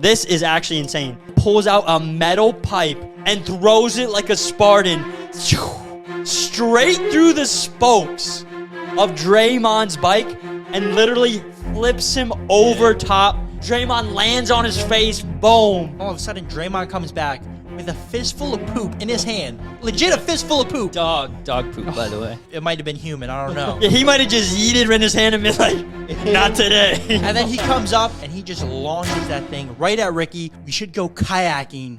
This is actually insane. Pulls out a metal pipe and throws it like a Spartan straight through the spokes of Draymond's bike and literally flips him over top. Draymond lands on his face. Boom. All of a sudden, Draymond comes back with a fistful of poop in his hand. Legit a fistful of poop. Dog poop, by the way. It might have been human. I don't know. Yeah, he might have just yeeted in his hand and been like, not today. And then he comes up and he just launches that thing right at Ricky. We should go kayaking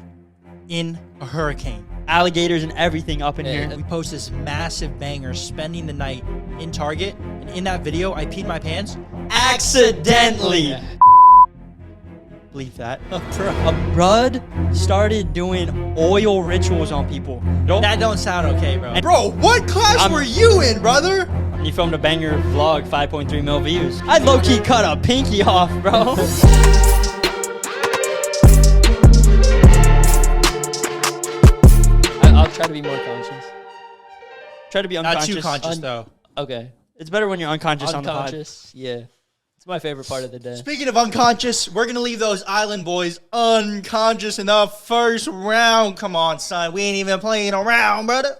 in a hurricane. Alligators and everything up in here. We post this massive banger, spending the night in Target. And in that video, I peed my pants. Accidentally. Believe that. Brud started doing oil rituals on people. That don't sound okay, bro. Bro, what class were you in, brother? You filmed a banger vlog, 5.3 mil views. I'd low-key cut a pinky off, bro. I'll try to be more conscious. Try to be unconscious. Not too conscious, though. Okay. It's better when you're unconscious on the pod. Unconscious, yeah. It's my favorite part of the day. Speaking of unconscious, we're going to leave those island boys unconscious in the first round. Come on, son. We ain't even playing around, brother.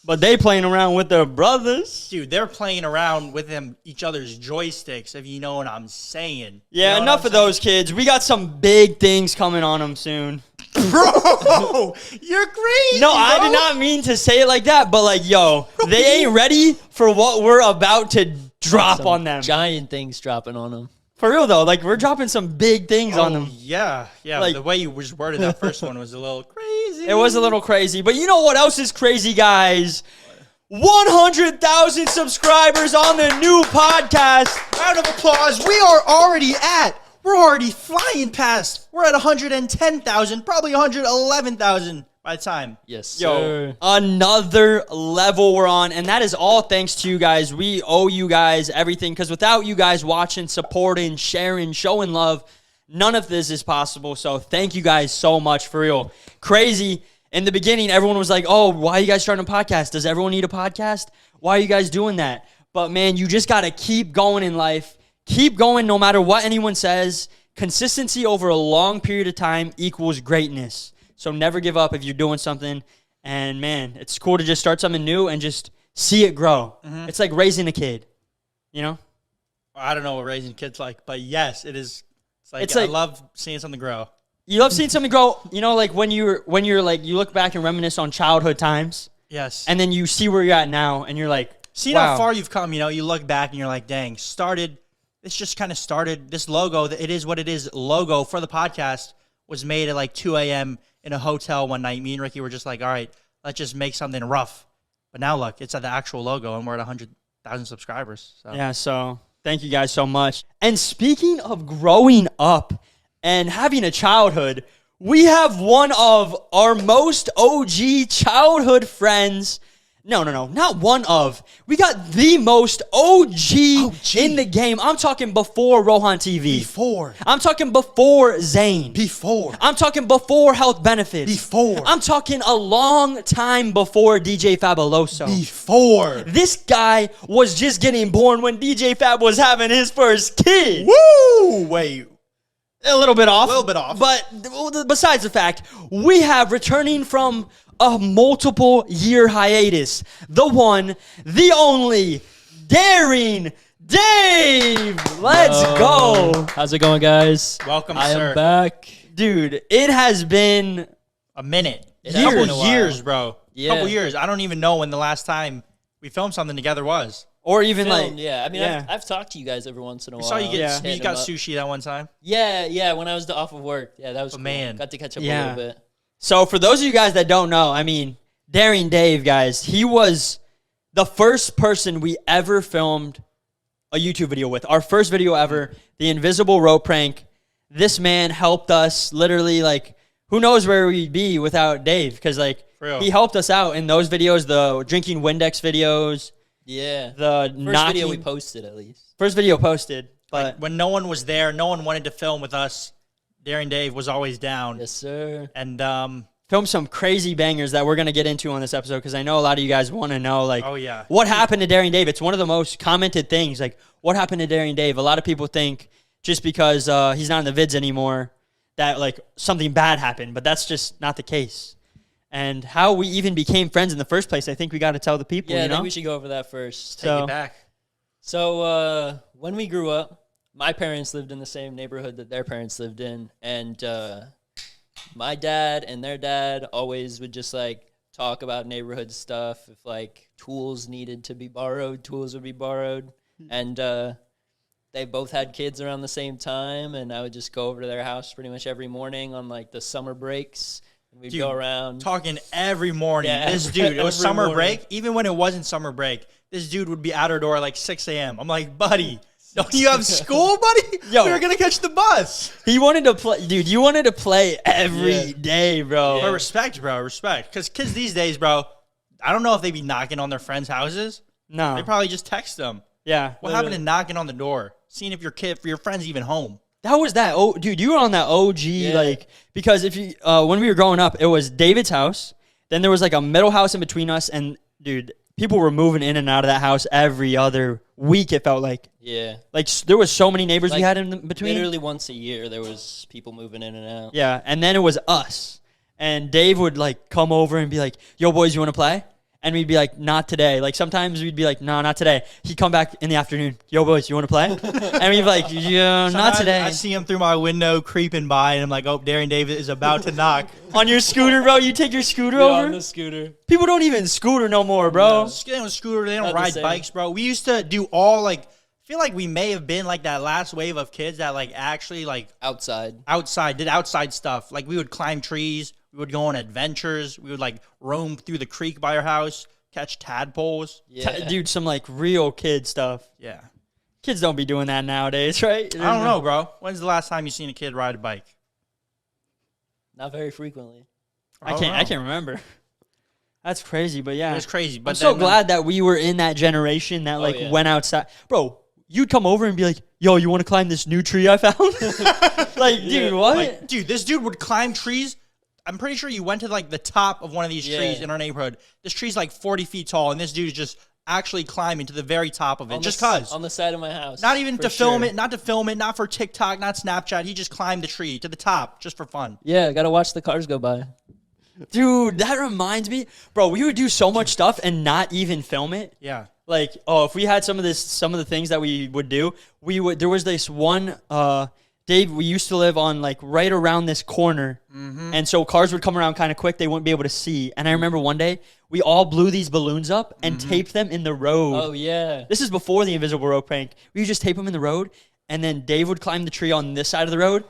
But they playing around with their brothers. Dude, they're playing around with each other's joysticks, if you know what I'm saying. Yeah, you know enough of those kids. We got some big things coming on them soon. Bro, you're crazy. No, I did not mean to say it like that, but like, yo, they ain't ready for what we're about to drop on them. Giant things dropping on them. For real, though, like, we're dropping some big things on them. Yeah. Like, the way you just worded that first one was a little crazy. It was a little crazy. But you know what else is crazy, guys? 100,000 subscribers on the new podcast. Round of applause. We're already flying past. We're at 110,000, probably 111,000 by the time. Yes, sir. Yo, another level we're on, and that is all thanks to you guys. We owe you guys everything, because without you guys watching, supporting, sharing, showing love, none of this is possible. So thank you guys so much, for real. Crazy. In the beginning, everyone was like, oh, why are you guys starting a podcast? Does everyone need a podcast? Why are you guys doing that? But, man, you just got to keep going in life. Keep going no matter what anyone says. Consistency over a long period of time equals greatness. So never give up if you're doing something. And, man, it's cool to just start something new and just see it grow. Mm-hmm. It's like raising a kid, you know? I don't know what raising kids like, but yes, it is. It's like I love seeing something grow. You love seeing something grow, you know, like when you're like, you look back and reminisce on childhood times. Yes. And then you see where you're at now, and you're like, seeing how far you've come, you know, you look back and you're like, dang, this just kind of started, this logo, it is what it is logo for the podcast was made at like 2 a.m. in a hotel one night. Me and Ricky were just like, all right, let's just make something rough. But now look, it's at the actual logo, and we're at 100,000 subscribers. So. Yeah, so thank you guys so much. And speaking of growing up and having a childhood, we have one of our most OG childhood friends. No, not one of. We got the most OG in the game. I'm talking before Rohan TV. Before. I'm talking before Zane. Before. I'm talking before health benefits. Before. I'm talking a long time before DJ Fabuloso. Before. This guy was just getting born when DJ Fab was having his first kid. Woo! Wait. A little bit off. But besides the fact, we have returning from a multiple year hiatus, the one, the only, Daring Dave. Let's go. How's it going, guys? Welcome, I sir. am back. Dude, it has been a minute. Years. Years, bro. Yeah. Couple years. I don't even know when the last time we filmed something together was. Or even Filmed, yeah. I mean, I've talked to you guys every once in a while. I saw you Yeah. you got sushi that one time. Yeah, when I was off of work. Yeah, that was cool. Man. Got to catch up a Yeah. little bit. So for those of you guys that don't know, I mean, Daring Dave, guys, he was the first person we ever filmed a YouTube video with. Our first video ever, the Invisible Rope Prank. This man helped us literally, like, who knows where we'd be without Dave, because, like, he helped us out in those videos, the drinking Windex videos. Yeah. The first video we posted, at least. First video posted. But like when no one was there, no one wanted to film with us. Daring Dave was always down. Yes, sir. And filmed some crazy bangers that we're going to get into on this episode, because I know a lot of you guys want to know, like, what happened to Daring Dave? It's one of the most commented things. Like, what happened to Daring Dave? A lot of people think just because he's not in the vids anymore that like something bad happened, but that's just not the case. And how we even became friends in the first place, I think we got to tell the people. Yeah, you I know? think we should go over that first. Take it back. So when we grew up, my parents lived in the same neighborhood that their parents lived in, and my dad and their dad always would just like talk about neighborhood stuff. If like tools needed to be borrowed, tools would be borrowed, and they both had kids around the same time, and I would just go over to their house pretty much every morning on like the summer breaks. We'd go around talking every morning. Yeah, this dude, it was summer morning. break. Even when it wasn't summer break, this dude would be at our door at like 6 a.m. I'm like, buddy, don't you have school, buddy? Yo. We were going to catch the bus. He wanted to play, dude. You wanted to play every day, bro. But respect, bro. Respect. Because kids these days, bro, I don't know if they be knocking on their friends' houses. No. They probably just text them. Yeah. What happened to knocking on the door? Seeing if your friend's even home. That was that. Oh, dude, you were on that OG, like, because if you, when we were growing up, it was David's house. Then there was like a middle house in between us. And, dude, people were moving in and out of that house every other week, it felt like. Yeah. Like, there was so many neighbors we had in between. Literally once a year, there was people moving in and out. Yeah. And then it was us. And Dave would, like, come over and be like, yo, boys, you want to play? And we'd be like, not today. Like, sometimes we'd be like, no, not today. He'd come back in the afternoon. Yo, boys, you want to play? And we'd be like, yeah, not today. I see him through my window creeping by, and I'm like, oh, Darren David is about to knock. On your scooter, bro? You take your scooter Yeah, over? on the scooter. People don't even scooter no more, bro. Just getting on a scooter. They don't Not the ride same. bikes, bro. We used to do all, like, I feel like we may have been, like, that last wave of kids that, like, actually, like, did outside stuff. Like, we would climb trees. We would go on adventures. We would, like, roam through the creek by our house. Catch tadpoles. Yeah. Dude, some like real kid stuff. Yeah. Kids don't be doing that nowadays, right? I don't know, bro. When's the last time you seen a kid ride a bike? Not very frequently. I can't remember. That's crazy, but yeah. It's crazy. But I'm so glad that we were in that generation that like yeah. went outside. Bro, you'd come over and be like, yo, you want to climb this new tree I found? Like, dude, what? Like, dude, this dude would climb trees. I'm pretty sure you went to like the top of one of these trees in our neighborhood. This tree's like 40 feet tall, and this dude is just actually climbing to the very top of it. Just cause. On the side of my house. Not even to film it, not to film it, not for TikTok, not Snapchat. He just climbed the tree to the top just for fun. Yeah, gotta watch the cars go by. Dude, that reminds me. Bro, we would do so much stuff and not even film it. Yeah. Like, if we had some of the things that we would do, there was this one, Dave, we used to live on like right around this corner. Mm-hmm. And so cars would come around kind of quick. They wouldn't be able to see. And I remember one day we all blew these balloons up and taped them in the road. Oh, yeah. This is before the invisible road prank. We would just tape them in the road. And then Dave would climb the tree on this side of the road.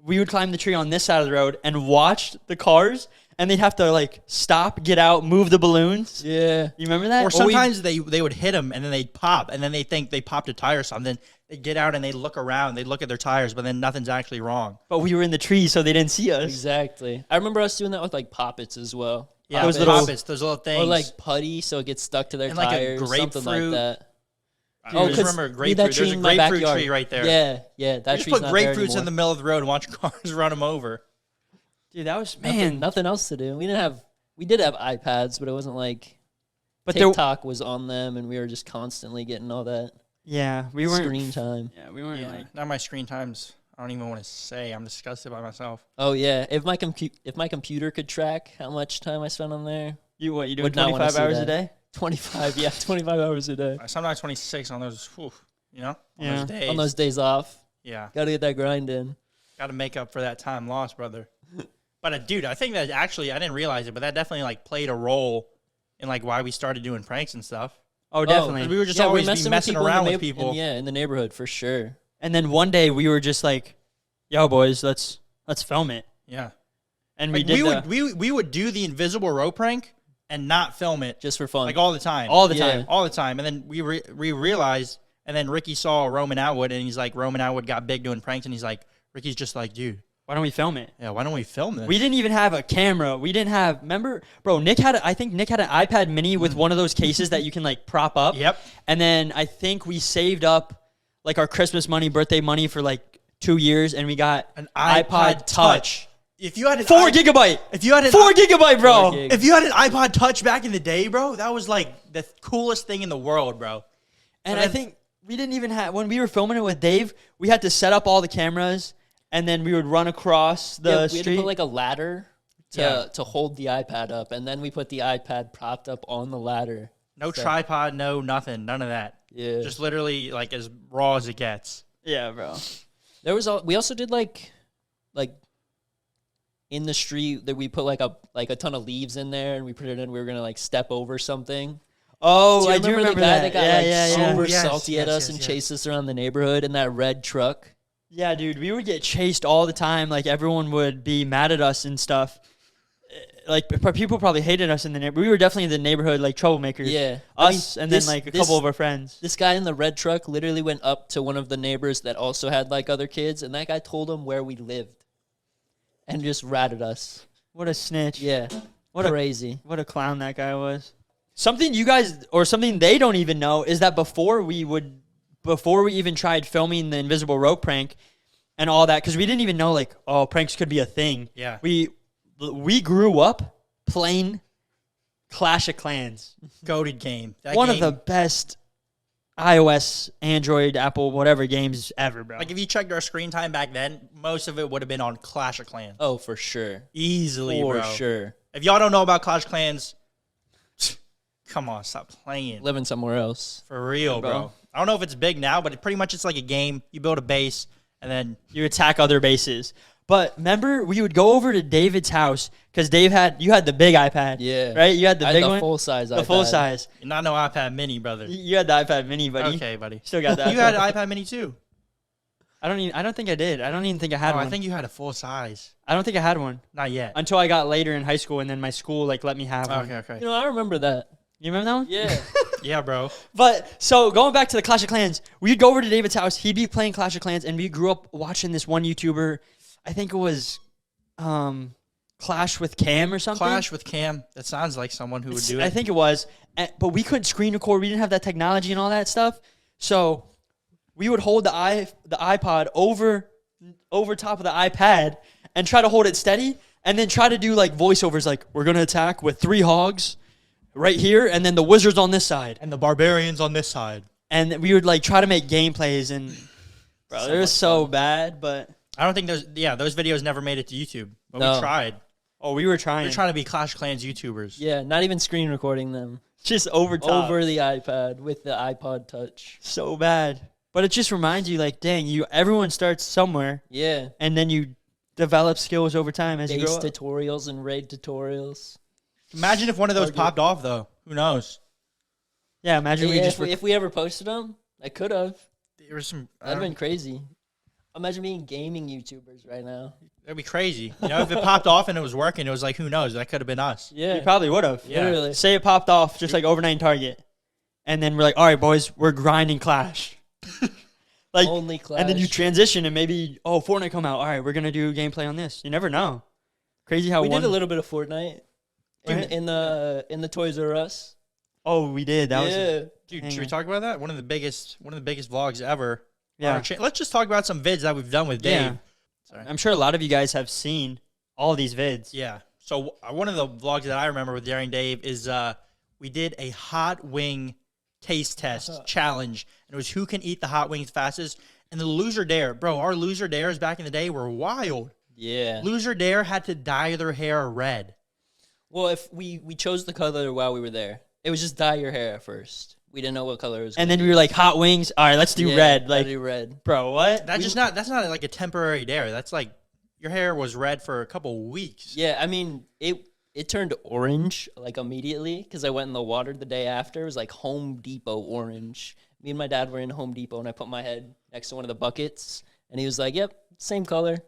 We would climb the tree on this side of the road and watch the cars. And they'd have to like stop, get out, move the balloons. Yeah. You remember that? Or sometimes they would hit them and then they'd pop. And then they think they popped a tire or something. They get out and they look around. They look at their tires, but then nothing's actually wrong. But we were in the tree, so they didn't see us. Exactly. I remember us doing that with like poppets as well. Yeah, Those those little things. Or like putty, so it gets stuck to their And like a tires, something like grapefruit. that. Dude, I just remember grapefruit. There's a grapefruit tree right there. Yeah. That Just tree's put not there grapefruits in anymore. the middle of the road and watch cars run them over. Dude, that was, Nothing else to do. We did have iPads, but it wasn't like But TikTok was on them, and we were just constantly getting all that we weren't screen time. Yeah, we weren't like. Now my screen times, I don't even want to say. I'm disgusted by myself. Oh yeah, if my computer could track how much time I spent on there, You doing Would not wanna 25 see hours a that. day? 25 hours a day. Sometimes 26 on those, on those days. On those days off, Yeah. gotta get that grind in. Got to make up for that time lost, brother. But dude, I think that actually, I didn't realize it, but that definitely like played a role in like why we started doing pranks and stuff. Oh, definitely. 'Cause we were just always messing around with people. In the neighborhood for sure. And then one day we were just like, "Yo, boys, let's film it." Yeah. And Like, we would do the invisible rope prank and not film it Just for fun. like all the time. all the Yeah. time. All the time. And then we realized, and then Ricky saw Roman Atwood, and he's like, Roman Atwood got big doing pranks, and he's like, Ricky's just like, dude, Why don't we film it? yeah, why don't we film this? We didn't even have a camera. We didn't have. Remember, bro? I think Nick had an iPad Mini with one of those cases that you can like prop up. Yep. And then I think we saved up like our Christmas money, birthday money for like 2 years, and we got An iPod Touch. If you had an 4 gigabyte. if you had an 4 gigabyte, bro. 4 gig. if you had an iPod Touch back in the day, bro, that was like the coolest thing in the world, bro. And So I then- think we didn't even have, when we were filming it with Dave, we had to set up all the cameras, and then we would run across the we had street. to put like a ladder to Yeah. to hold the iPad up, and then we put the iPad propped up on the ladder. No So- tripod, no nothing, none of that. Yeah. Just literally like as raw as it gets. Yeah, bro. There was we also did like in the street that we put like a ton of leaves in there, and we put it in. We were gonna like step over something. Oh, Do you I do remember the guy that. got yeah, like yeah, yeah. super Yes, salty at yes, us yes, and yes. chased us around the neighborhood in that red truck? Yeah, dude, we would get chased all the time. Like, everyone would be mad at us and stuff. Like, but people probably hated us in the neighborhood. We were definitely the neighborhood, like, troublemakers. Yeah. I mean, Us, and this- then, like, a this- couple of our friends. This guy in the red truck literally went up to one of the neighbors that also had like other kids, and that guy told him where we lived, and just ratted us. What a snitch. Yeah, What a- crazy. What a clown that guy was. Something you guys, or something they don't even know, is that before we even tried filming the invisible rope prank and all that, because we didn't even know, like, oh, pranks could be a thing. Yeah. We grew up playing Clash of Clans. Goated game. That One game, of the best iOS, Android, Apple, whatever games ever, bro. like if you checked our screen time back then, most of it would have been on Clash of Clans. Oh, for sure. Easily, For bro. sure. If y'all don't know about Clash of Clans, come on, stop playing. Living somewhere else. For real, bro. bro. I don't know if it's big now, but pretty much it's like a game. You build a base, and then You attack other bases. But remember, we would go over to David's house because you had the big iPad. Yeah. Right? You had the I had big the one? full size. The full iPad. size. not no iPad Mini, brother. You had the iPad Mini, buddy. Okay, buddy. Still got that. You had an iPad Mini too. I don't think I did. I don't even think I had Oh, one. I think you had a full size. I don't think I had one Not yet. until I got later in high school, and then my school like let me have one. Okay. You know, I remember that. You remember that one? Yeah. Yeah, bro. But so going back to the Clash of Clans, we'd go over to David's house. He'd be playing Clash of Clans, and we grew up watching this one YouTuber. I think it was Clash with Cam or something. Clash with Cam. That sounds like someone who would do it. I think it was, but we couldn't screen record. We didn't have that technology and all that stuff. So we would hold the iPod over top of the iPad and try to hold it steady, and then try to do like voiceovers, like we're gonna attack with 3 hogs right here, and then the wizards on this side, and the barbarians on this side. and we would like try to make gameplays, and bro, it was so bad, but I don't think those videos never made it to YouTube. But we No. tried. we were trying, We were trying to be Clash of Clans YouTubers. Yeah. Not even screen recording them. just over top, Over the iPad with the iPod Touch. so bad. But it just reminds you, like, dang, everyone starts somewhere, Yeah. and then you develop skills over time as you Base grow up. tutorials and raid tutorials. Imagine if one of those popped off, though. Who knows? Yeah, imagine we Yeah, just if we ever posted them, I could have. There was some. That'd have been crazy. Imagine being gaming YouTubers right now. That'd be crazy. You know, if it popped off and it was working, it was like, who knows? That could have been us. Yeah. we probably would have. Yeah. Literally. Say it popped off just like overnight in Target, and then we're like, all right, boys, we're grinding Clash. Like, Only Clash. and then you transition, and maybe Fortnite come out. All right, we're gonna do gameplay on this. You never know. Crazy how we one. did a little bit of Fortnite Right? in the Toys R Us. Oh, we did. That was yeah. Dude, Hang should we on. talk about that? One of the biggest vlogs ever. on yeah. our Let's just talk about some vids that we've done with Dave. Yeah. Sorry. I'm sure a lot of you guys have seen all these vids. Yeah. So one of the vlogs that I remember with Daring Dave is we did a hot wing taste test challenge, and it was who can eat the hot wings fastest. And the loser dare, bro, our loser dares back in the day were wild. Yeah. Loser dare had to dye their hair red. Well, if we chose the color while we were there, it was just dye your hair at first. We didn't know what color it was. And then we were like, hot wings. All right, let's do red. Like, do red. bro, what? That's not like a temporary dare. That's like your hair was red for a couple weeks. Yeah, I mean it turned orange like immediately because I went in the water the day after. It was like Home Depot orange. Me and my dad were in Home Depot, and I put my head next to one of the buckets, and he was like, "Yep, same color."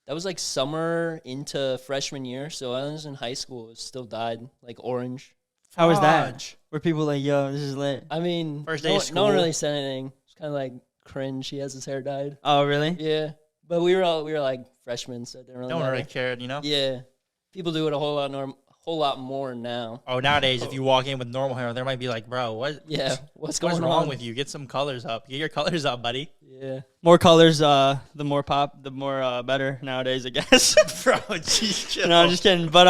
That was like summer into freshman year, so I was in high school. It was still dyed like orange. How was that? Fudge. Were people like, yo, this is lit? I mean, First day no, of no school. one really said anything. It's kind of like cringe. He has his hair dyed. Oh, really? Yeah, but we were like freshmen, so it didn't really No one matter. really cared, you know? Yeah, people do it a whole lot more now. Oh, nowadays, if you walk in with normal hair, there might be like, bro, Yeah, what's going what's wrong on with you? Get some colors up. Get your colors up, buddy. Yeah. More colors, the more pop, the more better nowadays, I guess. Bro, jeez, chill. No, I'm just kidding. But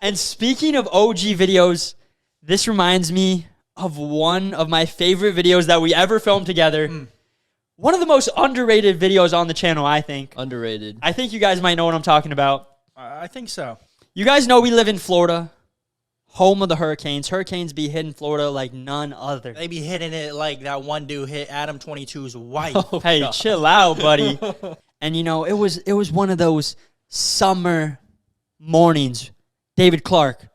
and speaking of OG videos, this reminds me of one of my favorite videos that we ever filmed together. One of the most underrated videos on the channel, I think. Underrated. I think you guys might know what I'm talking about. I think so. You guys know we live in Florida, home of the Hurricanes. Hurricanes be hitting Florida like none other. They be hitting it like that one dude hit Adam 22's wife. Hey, chill out, buddy. And you know, it was one of those summer mornings. David Clark,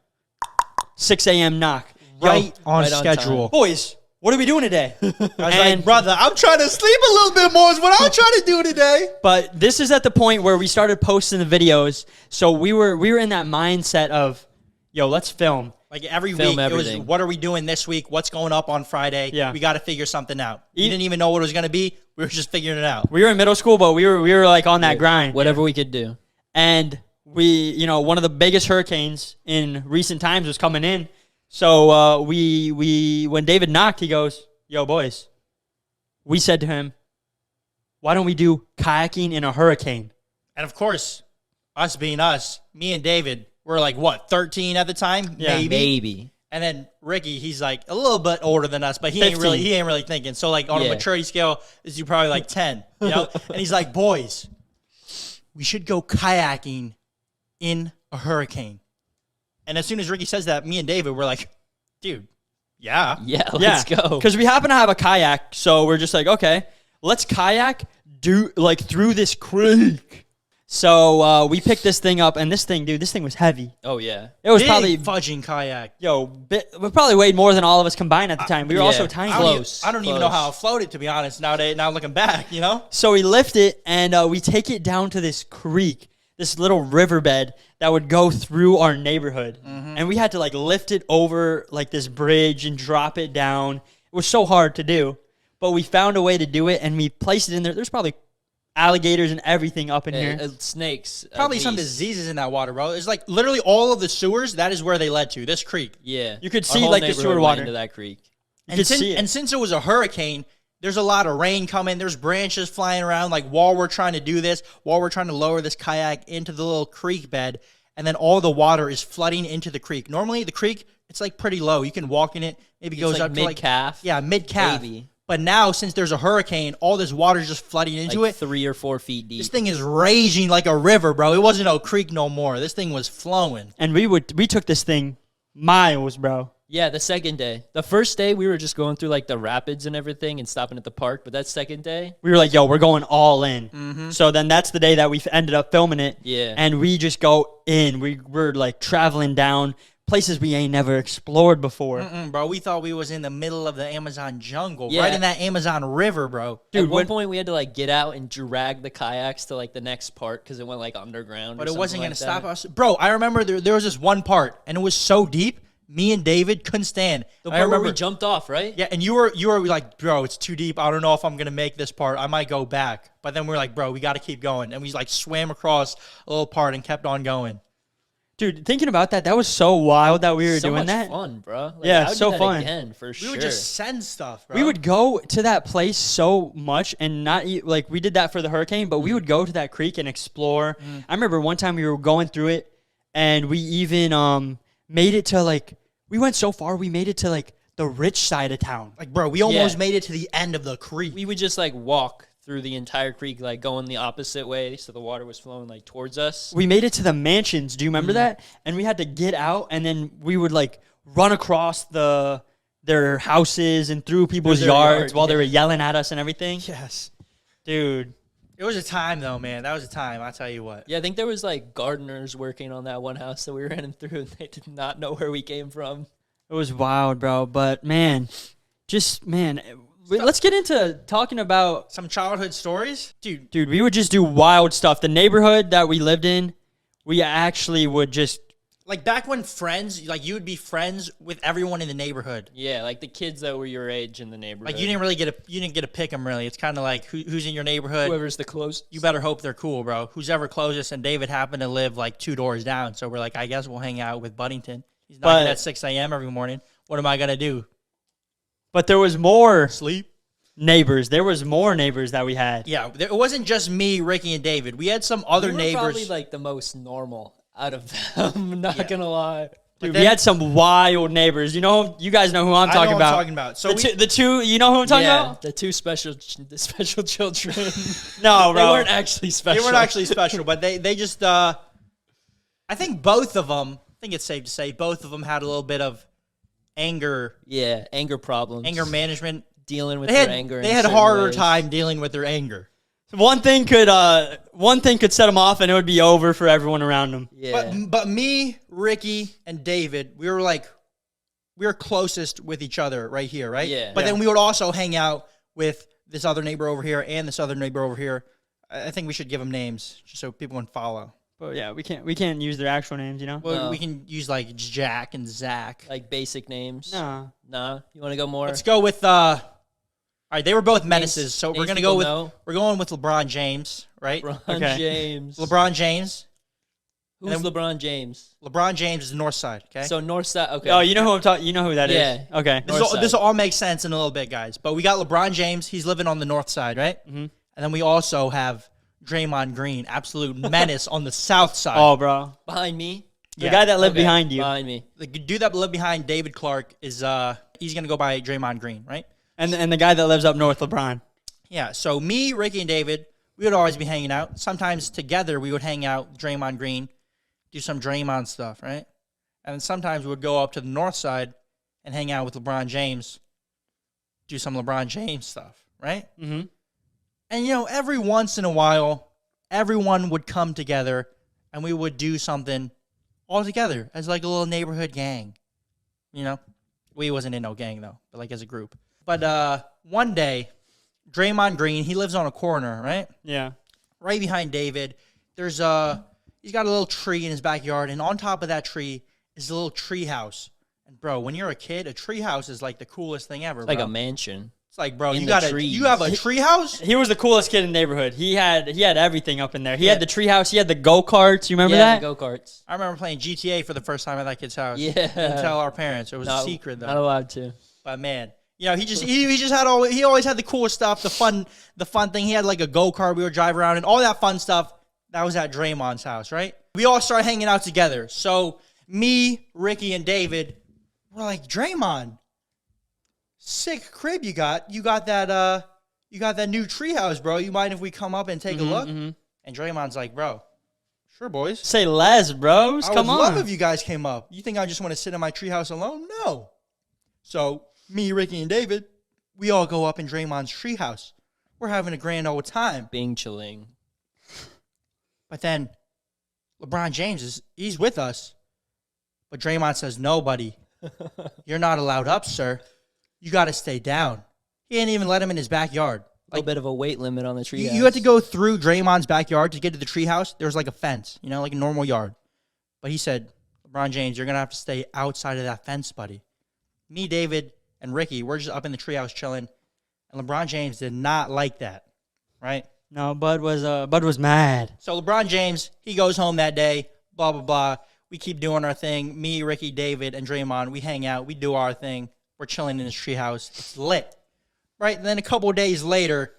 6 a.m. knock. Right on right on schedule. Boys, what are we doing today? I was And- like, brother, I'm trying to sleep a little bit more is what I'm trying to do today. But this is at the point where we started posting the videos. So we were in that mindset of, yo, let's film. Like every Film week, it was, everything. what are we doing this week? What's going up on Friday? Yeah. We got to figure something out. We didn't even know what it was going to be. We were just figuring it out. We were in middle school, but we were like on that grind. Whatever we could do. And we, you know, one of the biggest hurricanes in recent times was coming in. So we when David knocked, he goes, yo, boys, we said to him, why don't we do kayaking in a hurricane? And of course, us being us, me and David were like, what, 13 at the time? Yeah. Maybe. And then Ricky, he's like a little bit older than us, but he 15. ain't really thinking. So like on a Yeah. maturity scale, is you probably like 10, you know? And he's like, boys, we should go kayaking in a hurricane. And as soon as Ricky says that, me and David were like, dude, yeah. Yeah, let's go. Because we happen to have a kayak, so we're just like, okay, let's kayak through this creek. So we picked this thing up, and this thing was heavy. Oh, yeah. It was Big probably, fudging kayak. we probably weighed more than all of us combined at the time. We were yeah. also tiny. Close. I don't even know how I floated, to be honest, nowadays, now looking back, you know? So we lift it, and we take it down to this creek, this little riverbed that would go through our neighborhood. And we had to like lift it over like this bridge and drop it down. It was so hard to do, but we found a way to do it, and we placed it in there. There's probably alligators and everything up in here. Snakes. at Probably some least. diseases in that water, bro. It's like literally all of the sewers, that is where they led to, this creek. Yeah. You could Our see, whole like, the neighborhood sewer went water. into that creek. You could see it. And since it was a hurricane, there's a lot of rain coming. There's branches flying around. Like while we're trying to do this, while we're trying to lower this kayak into the little creek bed, and then all the water is flooding into the creek. Normally, the creek, it's like pretty low. You can walk in it. Maybe It's goes like up to like mid-calf, Yeah, mid-calf. maybe. But now, since there's a hurricane, all this water is just flooding into Like it. 3 or 4 feet deep. This thing is raging like a river, bro. It wasn't no creek no more. This thing was flowing. And we took this thing miles, bro. Yeah, the second day. The first day, we were just going through like the rapids and everything and stopping at the park. But that second day, We were like, yo, we're going all in. So then that's the day that we ended up filming it. Yeah. And we just go in. We're like traveling down places we ain't never explored before. Bro, we thought we was in the middle of the Amazon jungle, Yeah. right in that Amazon River, bro. Dude, at one when- point we had to like get out and drag the kayaks to like the next part because it went like underground. But or it wasn't going going to to stop us. Bro, I remember there was this one part, and it was so deep, me and David couldn't stand. The I part where remember, we jumped off, right? yeah, and you were like, bro, it's too deep. I don't know if I'm going to make this part. I might go back. But then we were like, bro, we got to keep going. And we like swam across a little part and kept on going. Dude, thinking about that was so wild that we were so doing much that. fun, bro. Like, Yeah, I would so do that fun. again for sure. We would just send stuff, bro. We would go to that place so much and not like we did that for the hurricane, but we would go to that creek and explore. I remember one time we were going through it, and we even made it to like we went so far we made it to like the rich side of town. like, bro, we almost Yeah. made it to the end of the creek. we would just like walk through the entire creek, like going the opposite way, so the water was flowing like towards us. We made it to the mansions. Do you remember that? And we had to get out, and then we would like run across their houses and through people's their yards yard, while they yeah. were yelling at us and everything. yes. Dude, It was a time, though, man. That was a time. I'll tell you what. Yeah, I think there was like gardeners working on that one house that we were running through, and they did not know where we came from. it was wild, bro. But man, let's get into talking about. Some childhood stories? Dude, we would just do wild stuff. The neighborhood that we lived in, we actually would just. Like back when friends, like you would be friends with everyone in the neighborhood. Yeah, like the kids that were your age in the neighborhood. Like you didn't get to pick them really. It's kind of like who's in your neighborhood. whoever's the closest. You better hope they're cool, bro. Who's ever closest? And David happened to live like 2 doors down, so we're like, I guess we'll hang out with Buddington. He's knocking But- at 6 a.m. every morning. What am I gonna do? But there was more Sleep? neighbors. There was more neighbors that we had. Yeah, it wasn't just me, Ricky, and David. We had some other We were neighbors. probably like the most normal out of them. Not gonna lie. Dude, then- we had some wild neighbors. You guys know who I'm I know talking what about. I'm talking about. So the two, you know who I'm talking Yeah, about? the two special children. No, They bro. weren't actually special. they weren't actually special, but they just I think both of them. I think it's safe to say both of them had a little bit of anger anger problems. anger management. Dealing with They had their anger. they in had a certain harder ways. time dealing with their anger. One thing could set them off, and it would be over for everyone around them. Yeah. But me, Ricky, and David, we were closest with each other right here, right? Yeah. But then we would also hang out with this other neighbor over here and this other neighbor over here. I think we should give them names just so people can follow. But yeah, we can't use their actual names, Well, No. we can use like Jack and Zach. Like basic names. No. Nah. You want to go more? Let's go with all right, they were both menaces, so names we're gonna go people with know. we're going with LeBron James, right? LeBron Okay. James. LeBron James. Who's and then- LeBron James? LeBron James is North Side. Okay. So North Side. Okay. Oh, you know who I'm talking. You know who that is. Yeah. Okay. North Side. This will all make sense in a little bit, guys. But we got LeBron James. He's living on the North Side, right? Mm-hmm. And then we also have Draymond Green, absolute menace on the South Side. Oh, bro. Behind me. The guy that lived Okay, behind you, Behind me. The dude that lived behind David Clark is he's gonna go by Draymond Green, right? and the guy that lives up north, LeBron. Yeah. So me, Ricky, and David, we would always be hanging out. Sometimes together we would hang out with Draymond Green, do some Draymond stuff, right? And then sometimes we would go up to the North Side and hang out with LeBron James, do some LeBron James stuff, right? Mm-hmm. And every once in a while, everyone would come together and we would do something all together as like a little neighborhood gang. We wasn't in no gang though, but like as a group. But one day, Draymond Green, he lives on a corner, right? Yeah. Right behind David. There's he's got a little tree in his backyard, and on top of that tree is a little tree house. And bro, when you're a kid, a tree house is like the coolest thing ever. Like bro. a mansion. It's like, bro, in you the got trees. you have a tree house? He was the coolest kid in the neighborhood. He had everything up in there. He had the treehouse. He had the go-karts. You remember that? The go-karts. I remember playing GTA for the first time at that kid's house. Yeah. Didn't tell our parents. It was a Not- secret though. Not allowed to. But man, he just had he always had the cool stuff, the fun thing. He had like a go-kart we would drive around and all that fun stuff. That was at Draymond's house, right? We all started hanging out together. So me, Ricky, and David were like, Draymond, sick crib you got. You got that new treehouse, bro. You mind if we come up and take a look? And Draymond's like, bro, sure, boys. Say less, bros. I Come would on. love if you guys came up. You think I just want to sit in my treehouse alone? No. So me, Ricky, and David, we all go up in Draymond's treehouse. We're having a grand old time. Bing chilling. But then LeBron James he's with us. But Draymond says, no, buddy. You're not allowed up, sir. You got to stay down. He didn't even let him in his backyard. A little bit of a weight limit on the tree. You had to go through Draymond's backyard to get to the treehouse. There was like a fence, like a normal yard. But he said, LeBron James, you're going to have to stay outside of that fence, buddy. Me, David, and Ricky, we're just up in the treehouse chilling. And LeBron James did not like that, right? No, Bud was mad. So LeBron James, he goes home that day, blah, blah, blah. We keep doing our thing. Me, Ricky, David, and Draymond, we hang out. We do our thing. We're chilling in his treehouse. It's lit. Right? And then a couple of days later,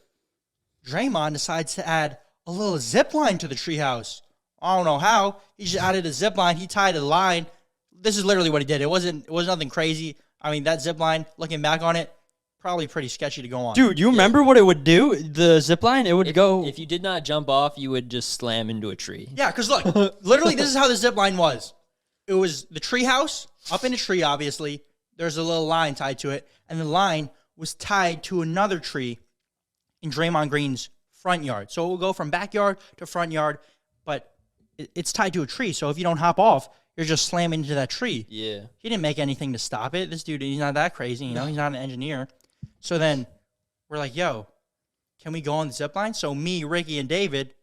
Draymond decides to add a little zip line to the treehouse. I don't know how. He just added a zip line. He tied a line. This is literally what he did. It was nothing crazy. I mean, that zip line, looking back on it, probably pretty sketchy to go on. Dude, you remember what it would do? The zip line, it would go. If you did not jump off, you would just slam into a tree. Yeah, because look, literally, this is how the zip line was. It was the tree house, up in a tree, obviously. There's a little line tied to it, and the line was tied to another tree in Draymond Green's front yard. So it will go from backyard to front yard, but it's tied to a tree. So if you don't hop off, you're just slamming into that tree. Yeah. He didn't make anything to stop it. This dude, he's not that crazy, he's not an engineer. So then we're like, yo, can we go on the zip line? So me, Ricky, and David,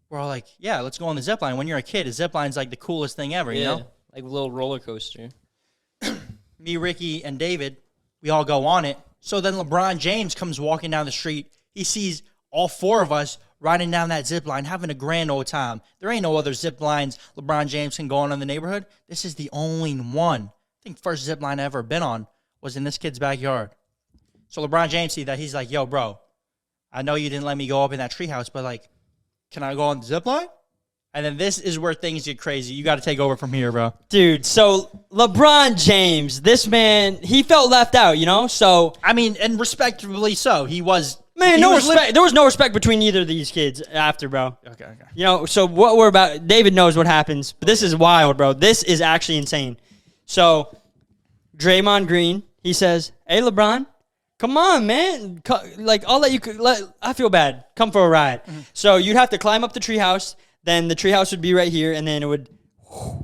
we're all like, yeah, let's go on the zip line. When you're a kid, a zip line's like the coolest thing ever, you know? Like a little roller coaster. Me, Ricky, and David, we all go on it. So then LeBron James comes walking down the street. He sees all four of us riding down that zip line, having a grand old time. There ain't no other zip lines LeBron James can go on in the neighborhood. This is the only one. I think first zip line I ever been on was in this kid's backyard. So LeBron James see that. He's like, yo, bro, I know you didn't let me go up in that treehouse, but like, can I go on the zip line? And then this is where things get crazy. You got to take over from here, bro. Dude, so LeBron James, this man, he felt left out, you know? So, I mean, and respectably so. He was. man, he no was respect. There was no respect between either of these kids after, bro. Okay. You know, so what we're about, David knows what happens, but this is wild, bro. This is actually insane. So, Draymond Green, he says, hey, LeBron, come on, man. I'll let you, I feel bad. Come for a ride. So, you'd have to climb up the treehouse. Then the treehouse would be right here, and then it would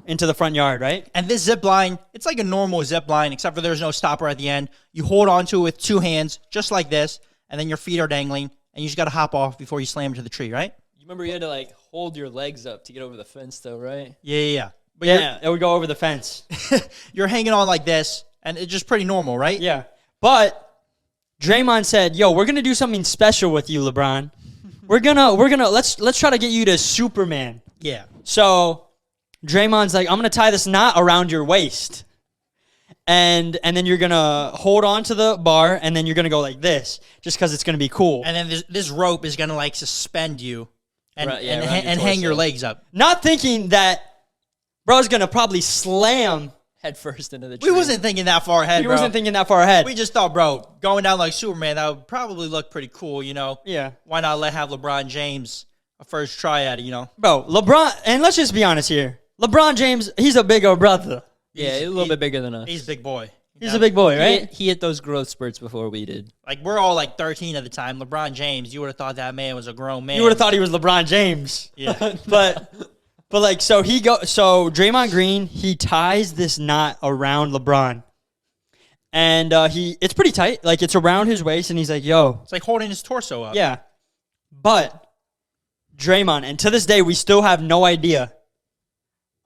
into the front yard, right? And this zip line, it's like a normal zip line, except for there's no stopper at the end. You hold onto it with 2 hands, just like this, and then your feet are dangling, and you just got to hop off before you slam into the tree, right? You remember you had to like hold your legs up to get over the fence, though, right? Yeah. But Yeah, it would go over the fence. you're hanging on like this, and it's just pretty normal, right? Yeah. But Draymond said, yo, we're going to do something special with you, LeBron. We're gonna let's try to get you to Superman. Yeah. So Draymond's like, I'm gonna tie this knot around your waist. And then you're gonna hold on to the bar, and then you're gonna go like this, just because it's gonna be cool. And then this rope is gonna like suspend you and Right, yeah, and, around your and hang your torso. legs up. Not thinking that bro's gonna probably slam. Head first into the tree. We wasn't thinking that far ahead, He bro. wasn't thinking that far ahead. We just thought, bro, going down like Superman, that would probably look pretty cool, you know? Yeah. Why not have LeBron James a first try at it, you know? Bro, LeBron, and let's just be honest here. LeBron James, he's a bigger brother. Yeah, a little bit bigger than us. He's a big boy. He's a big boy, He right? hit, he hit those growth spurts before we did. Like, we're all like 13 at the time. LeBron James, you would have thought that man was a grown man. You would have thought he was LeBron James. Yeah. But like, so Draymond Green, he ties this knot around LeBron. And it's pretty tight. Like, it's around his waist, and he's like, yo. It's like holding his torso up. Yeah. But Draymond, and to this day, we still have no idea.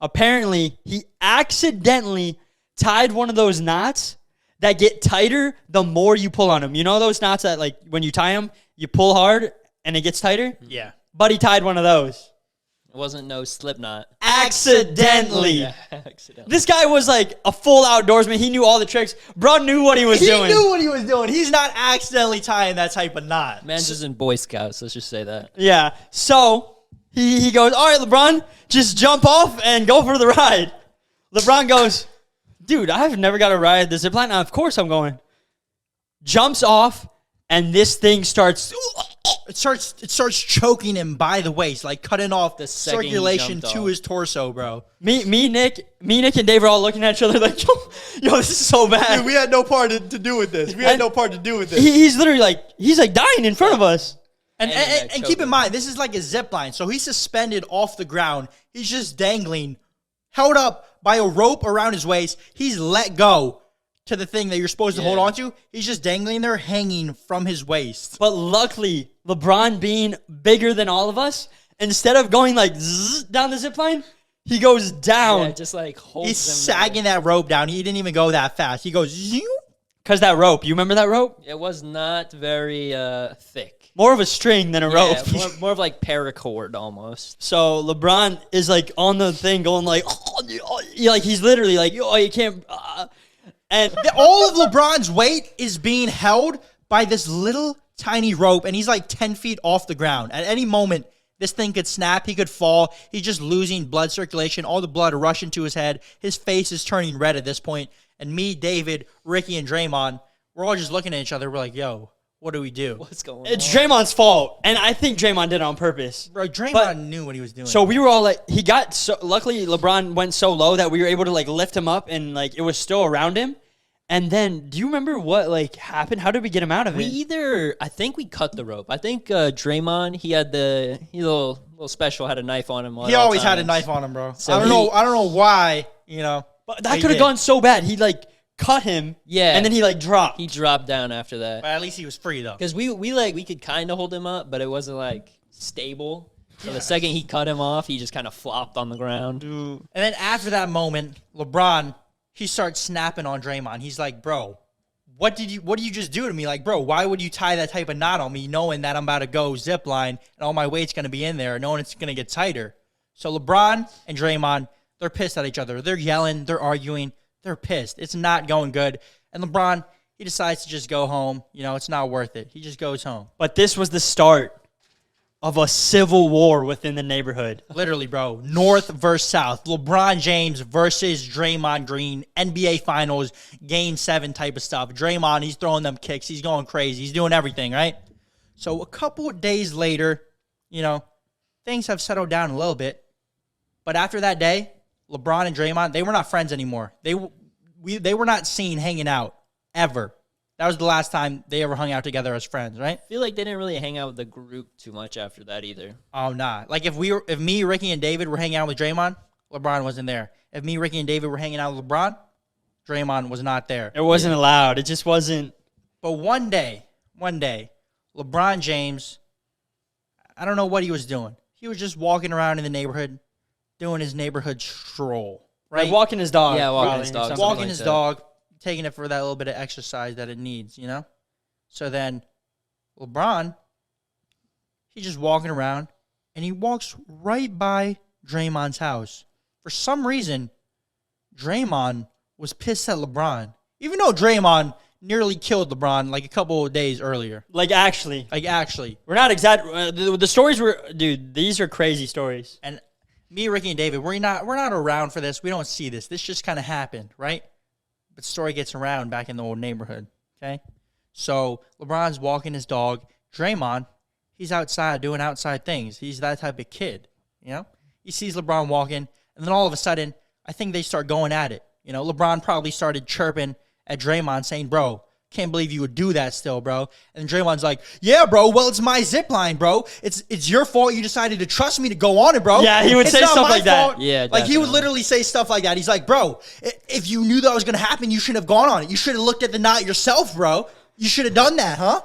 Apparently, he accidentally tied one of those knots that get tighter the more you pull on them. You know those knots that, like, when you tie them, you pull hard, and it gets tighter? Yeah. But he tied one of those. It wasn't no slip knot. Accidentally. Yeah, accidentally. This guy was like a full outdoorsman. He knew all the tricks. Bro knew what he was He doing. knew what he was doing. He's not accidentally tying that type of knot. Man's just in Boy Scouts. Let's just say that. Yeah. So he goes, all right, LeBron, just jump off and go for the ride. LeBron goes, dude, I've never got to ride the zipline. Now, of course I'm going. Jumps off, and this thing starts. It starts choking him by the waist, like cutting off the second he circulation jumped to off. his torso, bro. Me, Nick, and Dave are all looking at each other like, yo, this is so bad. Dude, we had no part to do with this. We had no part to do with this. He's literally like, he's like dying in front of us. And, And and, that and keep choker. in mind, this is like a zip line. So he's suspended off the ground. He's just dangling, held up by a rope around his waist. He's let go to the thing that you're supposed to hold Yeah. on to. He's just dangling there, hanging from his waist. But luckily, LeBron being bigger than all of us, instead of going like zzz down the zip line, he goes down. Yeah, just like holds He's him sagging that rope down. He didn't even go that fast. He goes, zoom. Because that rope, you remember that rope? It was not very thick. More of a string than a rope. Yeah, more of like paracord almost. So LeBron is like on the thing going like, like he's literally like, oh, you can't. And All of LeBron's weight is being held by this little tiny rope, and he's like 10 feet off the ground. At any moment, this thing could snap. He could fall. He's just losing blood circulation. All the blood rushing to his head. His face is turning red at this point. And me, David, Ricky, and Draymond, we're all just looking at each other. We're like, yo, what do we do? What's going it's on? Draymond's fault. And I think Draymond did it on purpose. Bro, Draymond But- knew what he was doing. So we were all like, he got so, luckily LeBron went so low that we were able to like lift him up and like it was still around him. And then, do you remember what like happened? How did we get him out of it? I think we cut the rope. I think Draymond, he had he little special, had a knife on him. he always had a knife on him, bro. So I don't know why, you know. But that he could have did. gone so bad. He like cut him. Yeah. And then he like dropped. He dropped down after that. But at least he was free, though. Because we could kind of hold him up, but it wasn't like stable. So the second he cut him off, he just kind of flopped on the ground. And then after that moment, LeBron, he starts snapping on Draymond. He's like, bro, what did you just do to me? Like, bro, why would you tie that type of knot on me knowing that I'm about to go zip line and all my weight's going to be in there, knowing it's going to get tighter? So LeBron and Draymond, they're pissed at each other. They're yelling. They're arguing. They're pissed. It's not going good. And LeBron, he decides to just go home. You know, it's not worth it. He just goes home. But this was the start of a civil war within the neighborhood. Literally, bro. North versus South. LeBron James versus Draymond Green. NBA Finals, Game 7 type of stuff. Draymond, he's throwing them kicks. He's going crazy. He's doing everything, right? So a couple of days later, things have settled down a little bit. But after that day, LeBron and Draymond, they were not friends anymore. They were not seen hanging out ever. That was the last time they ever hung out together as friends, right? I feel like they didn't really hang out with the group too much after that either. Oh, nah. Like if me, Ricky, and David were hanging out with Draymond, LeBron wasn't there. If me, Ricky, and David were hanging out with LeBron, Draymond was not there. It wasn't allowed. It just wasn't. But one day, LeBron James, I don't know what he was doing. He was just walking around in the neighborhood, doing his neighborhood stroll, right? Like walking his dog. Yeah, walking probably, his or dog. something. Something Walking like his that. dog, taking it for that little bit of exercise that it needs, So then LeBron, he's just walking around, and he walks right by Draymond's house. For some reason, Draymond was pissed at LeBron, even though Draymond nearly killed LeBron like a couple of days earlier. Like actually. Actually. We're not exaggerating. The stories were, dude, these are crazy stories. And me, Ricky, and David, we're not around for this. We don't see this. This just kind of happened, right? But the story gets around back in the old neighborhood, okay? So LeBron's walking his dog. Draymond, he's outside doing outside things. He's that type of kid, He sees LeBron walking, and then all of a sudden, I think they start going at it. LeBron probably started chirping at Draymond saying, bro, can't believe you would do that still, bro. And Draymond's like, yeah, bro, well, it's my zip line, bro. It's your fault you decided to trust me to go on it, bro. Yeah, he would It's say not stuff my like that. fault. Yeah, like he would definitely. literally say stuff like that. He's like, bro, if you knew that was going to happen, you shouldn't have gone on it. You should have looked at the knot yourself, bro. You should have done that, huh?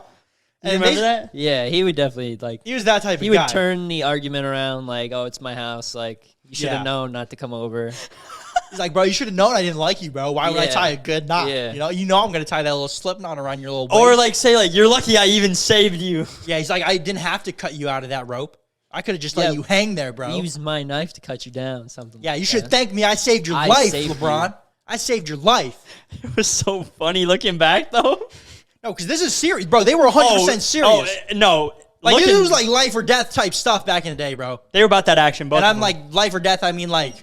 You remember that? Yeah, he would definitely He was that type of he guy. would turn the argument around like, oh, it's my house. Like, you should have Yeah. known not to come over. He's like, bro, you should have known I didn't like you, bro. Why would I Yeah. tie a good knot? Yeah. I'm going to tie that little slip knot around your little waist. Or like say like, you're lucky I even saved you. Yeah, he's like, I didn't have to cut you out of that rope. I could have just let Yeah. you hang there, bro. Use my knife to cut you down. Something. Yeah, like you should that. thank me. I saved your I life, saved LeBron. you. I saved your life. It was so funny looking back though. No, because this is serious, bro. They were 100% serious. No. Like, Looking- this was like life or death type stuff back in the day, bro. they were about that action, both And of I'm them. like, life or death, I mean, like,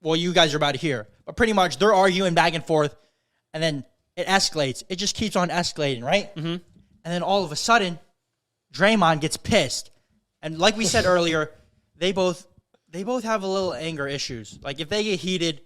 well, you guys are about to hear. But pretty much, they're arguing back and forth, and then it escalates. It just keeps on escalating, right? Mm-hmm. And then all of a sudden, Draymond gets pissed. And like we said earlier, they both have a little anger issues. Like, if they get heated,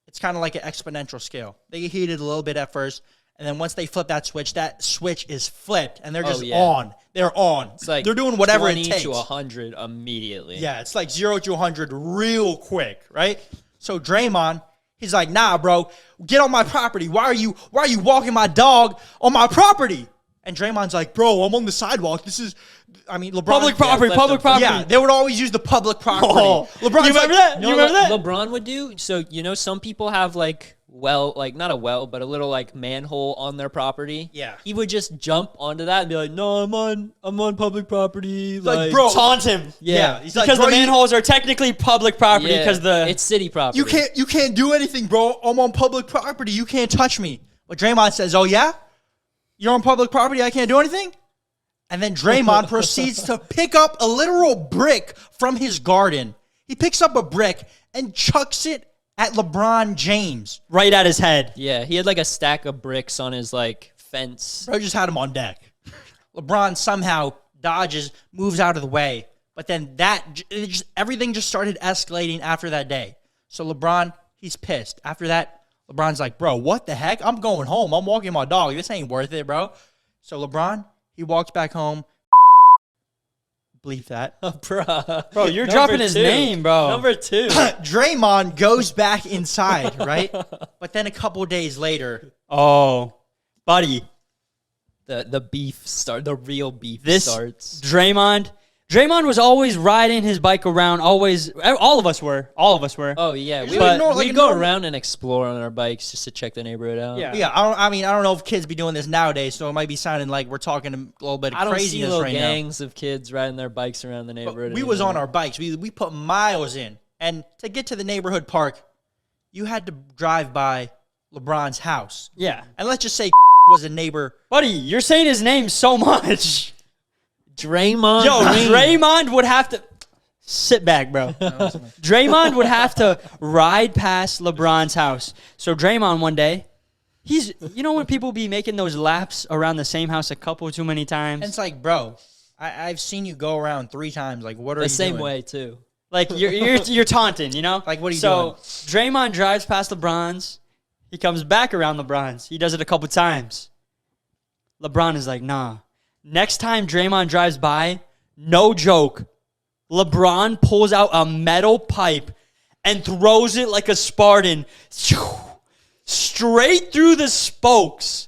it's kind of like an exponential scale. They get heated a little bit at first, and then once they flip that switch is flipped, and they're just yeah. on. They're on. It's like they're doing whatever it 20 takes. to 100 immediately. Yeah, it's like 0 to 100 real quick, right? So Draymond, he's like, nah, bro, get on my property. Why are you walking my dog on my property? And Draymond's like, bro, I'm on the sidewalk. LeBron. public property, left public of- property. Yeah, they would always use the public property. Oh, LeBron's you remember like, that? You You know remember what that? LeBron would do? So, some people have like not a well, but a little like manhole on their property. Yeah. He would just jump onto that and be like, no, I'm on public property. like, bro, Taunt him. Yeah. he's like, Because bro, the manholes are technically public property Yeah, because it's city property. you can't do anything, bro. I'm on public property. You can't touch me. But Draymond says, oh, yeah? You're on public property. I can't do anything? And then Draymond proceeds to pick up a literal brick from his garden. He picks up a brick and chucks it at LeBron James. right at his head. Yeah, he had like a stack of bricks on his like fence. Bro just had him on deck. LeBron somehow dodges, moves out of the way. But then everything just started escalating after that day. So LeBron, he's pissed. After that, LeBron's like, bro, what the heck? I'm going home. I'm walking my dog. This ain't worth it, bro. So LeBron, he walks back home. Bleep that. Bro, you're dropping his name, bro. Number 2. Draymond goes back inside, right? But then a couple days later, Oh, buddy. the beef the real beef This starts. Draymond was always riding his bike around. Always, all of us were. Oh yeah, He's we like would like a go normal- around and explore on our bikes just to check the neighborhood out. Yeah. yeah, I don't know if kids be doing this nowadays, so it might be sounding like we're talking a little bit of I don't see craziness little right gangs of kids riding their bikes around the now. neighborhood. But we was on anymore. our bikes. We put miles in, and to get to the neighborhood park, you had to drive by LeBron's house. Yeah. And let's just say was a neighbor. Buddy, you're saying his name so much. Draymond. Yo, Green. Draymond would have to sit back, bro. Draymond would have to ride past LeBron's house. So Draymond one day, you know when people be making those laps around the same house a couple too many times? And it's like, bro, I've seen you go around 3 times. Like, what are The you same doing? way too. Like you're taunting, you know? Like, what are you doing? So Draymond drives past LeBron's. He comes back around LeBron's. He does it a couple times. LeBron is like, nah. Next time Draymond drives by, no joke, LeBron pulls out a metal pipe and throws it like a Spartan straight through the spokes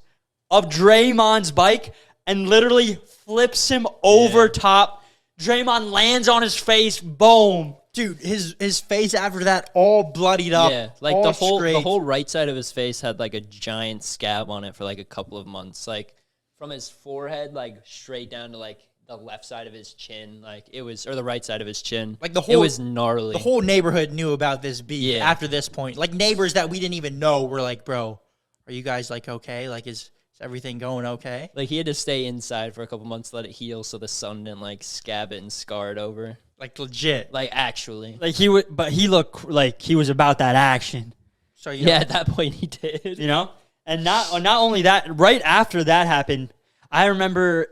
of Draymond's bike and literally flips him over top. Draymond lands on his face. Boom. Dude, his face after that all bloodied up. Yeah, like all the whole scraped. right side of his face had like a giant scab on it for like a couple of months. Like from his forehead, like straight down to like the left side of his chin, like it was, or the right side of his chin. Like the it whole- was gnarly. The whole neighborhood knew about this beef Yeah. after this point. Like neighbors that we didn't even know were like, bro, are you guys like okay? Like is everything going okay? Like he had to stay inside for a couple months to let it heal, so the sun didn't like scab it and scar it over. Like legit. Like actually, Like but he looked like he was about that action, So you yeah. know, At that point, he did. you know? And not only that, right after that happened, I remember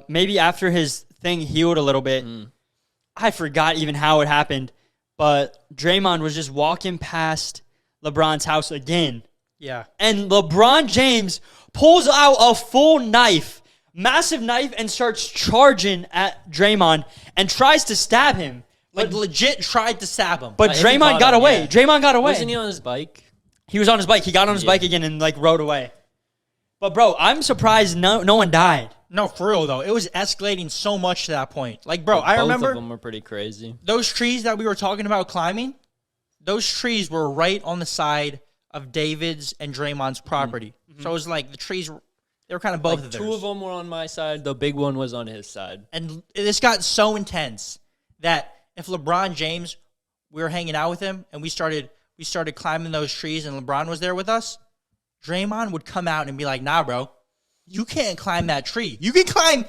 maybe after his thing healed a little bit, I forgot even how it happened, but Draymond was just walking past LeBron's house again. yeah. And LeBron James pulls out a full knife, massive knife, and starts charging at Draymond and tries to stab him. Like legit tried to stab him. But He Draymond caught got him, away. yeah. Draymond got away. Wasn't he on his bike? He was on his bike. He got on his bike again and like rode away. But bro, I'm surprised no one died. No, for real though. It was escalating so much to that point. Like, bro, I Both remember of them were pretty crazy. those trees that we were talking about climbing. Those trees were right on the side of David's and Draymond's property. So it was like the trees they were kind of both Like of two theirs. of them were on my side. The big one was on his side. And this got so intense that if LeBron James, we were hanging out with him and we started climbing those trees and LeBron was there with us, Draymond would come out and be like, "Nah, bro, you can't climb that tree. You can climb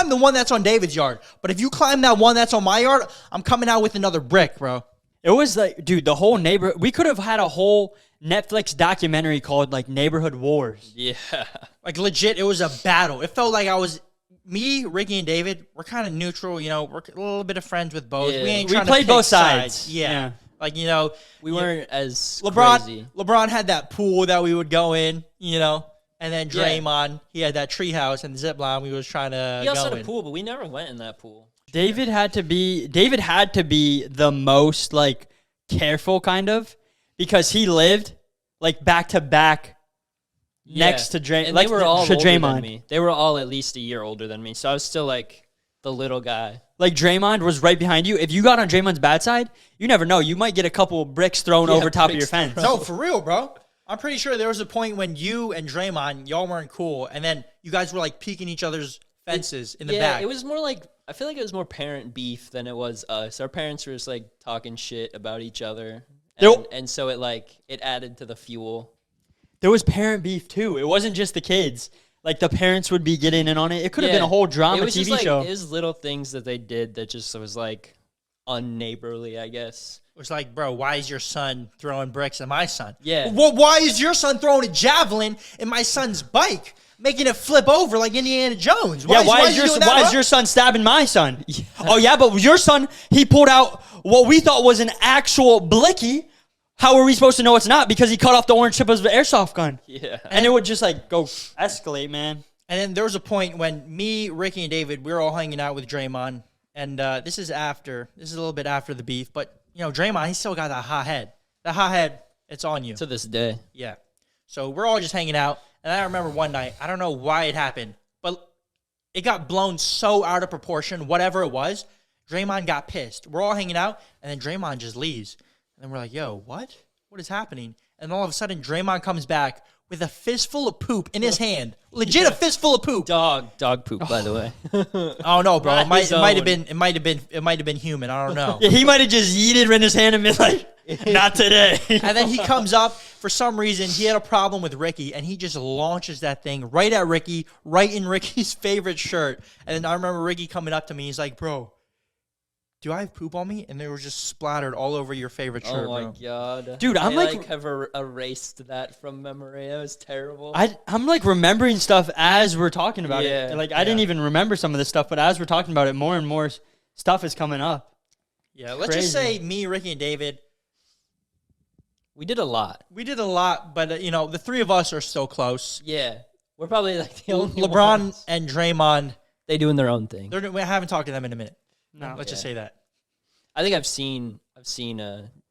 the one that's on David's yard, but if you climb that one that's on my yard, I'm coming out with another brick, bro." It was like, dude, the whole neighborhood. We could have had a whole Netflix documentary called like Neighborhood Wars. Yeah. Like legit, it was a battle. It felt like me, Ricky, and David. We're kind of neutral, you know. We're a little bit of friends with both. Yeah. We ain't We trying to played pick both sides. Yeah. Yeah. Like, you know, We weren't as LeBron crazy. LeBron had that pool that we would go in, you know, and then Yeah. Draymond, he had that treehouse and zip line we was trying to He also go had a in. pool, but we never went in that pool. David had to be the most like careful kind of because he lived like back to back next to Draymond. And Like they were all to older than Draymond. me. They were all at least a year older than me, so I was still like the little guy. Like Draymond was right behind you. If you got on Draymond's bad side, you never know. You might get a couple of bricks thrown over top of your bricks fence. thrown. No, for real, bro. I'm pretty sure there was a point when you and Draymond, y'all weren't cool, and then you guys were like peeking each other's fences in the back. It was more like, I feel like it was more parent beef than it was us. Our parents were just like talking shit about each other. And so it added to the fuel. There was parent beef too. It wasn't just the kids. Like the parents would be getting in on it. It could have been a whole drama It was TV just, show. It was little things that they did that just was like unneighborly, I guess. It was like, bro, why is your son throwing bricks at my son? Yeah. Well, why is your son throwing a javelin in my son's bike, making it flip over like Indiana Jones? Yeah, why he doing that, is bro? your son stabbing my son? Oh yeah, but your son, he pulled out what we thought was an actual blicky. How are we supposed to know it's not? Because he cut off the orange tip of the airsoft gun. Yeah. And it would just like go escalate, man. And then there was a point when me, Ricky, and David, we were all hanging out with Draymond. And this is a little bit after the beef. But, you know, Draymond, he still got that hot head. That hot head, it's on you. To this day. Yeah. So we're all just hanging out. And I remember one night, I don't know why it happened, but it got blown so out of proportion, whatever it was. Draymond got pissed. We're all hanging out, and then Draymond just leaves. And then we're like, yo, what? What is happening? And all of a sudden, Draymond comes back with a fistful of poop in his hand. Legit a fistful of poop. Dog poop, by the way. Oh no, bro. Not his It might have own. been human. I don't know. Yeah, he might have just yeeted in his hand and been like, not today. And then he comes up for some reason, he had a problem with Ricky, and he just launches that thing right at Ricky, right in Ricky's favorite shirt. And then I remember Ricky coming up to me. He's like, bro, do I have poop on me? And they were just splattered all over your favorite shirt, Oh my bro. god, Dude, I'm I, like- have erased that from memory. That was terrible. I'm like remembering stuff as we're talking about Yeah. it. Like I didn't even remember some of this stuff, but as we're talking about it, more and more stuff is coming up. Yeah, let's just Crazy. say me, Ricky, and David, We did a lot. we did a lot, but, the three of us are still close. Yeah, we're probably like the only LeBron ones. and Draymond, They doing their own thing. we haven't talked to them in a minute. No. Let's just Yeah. say that. I think I've seen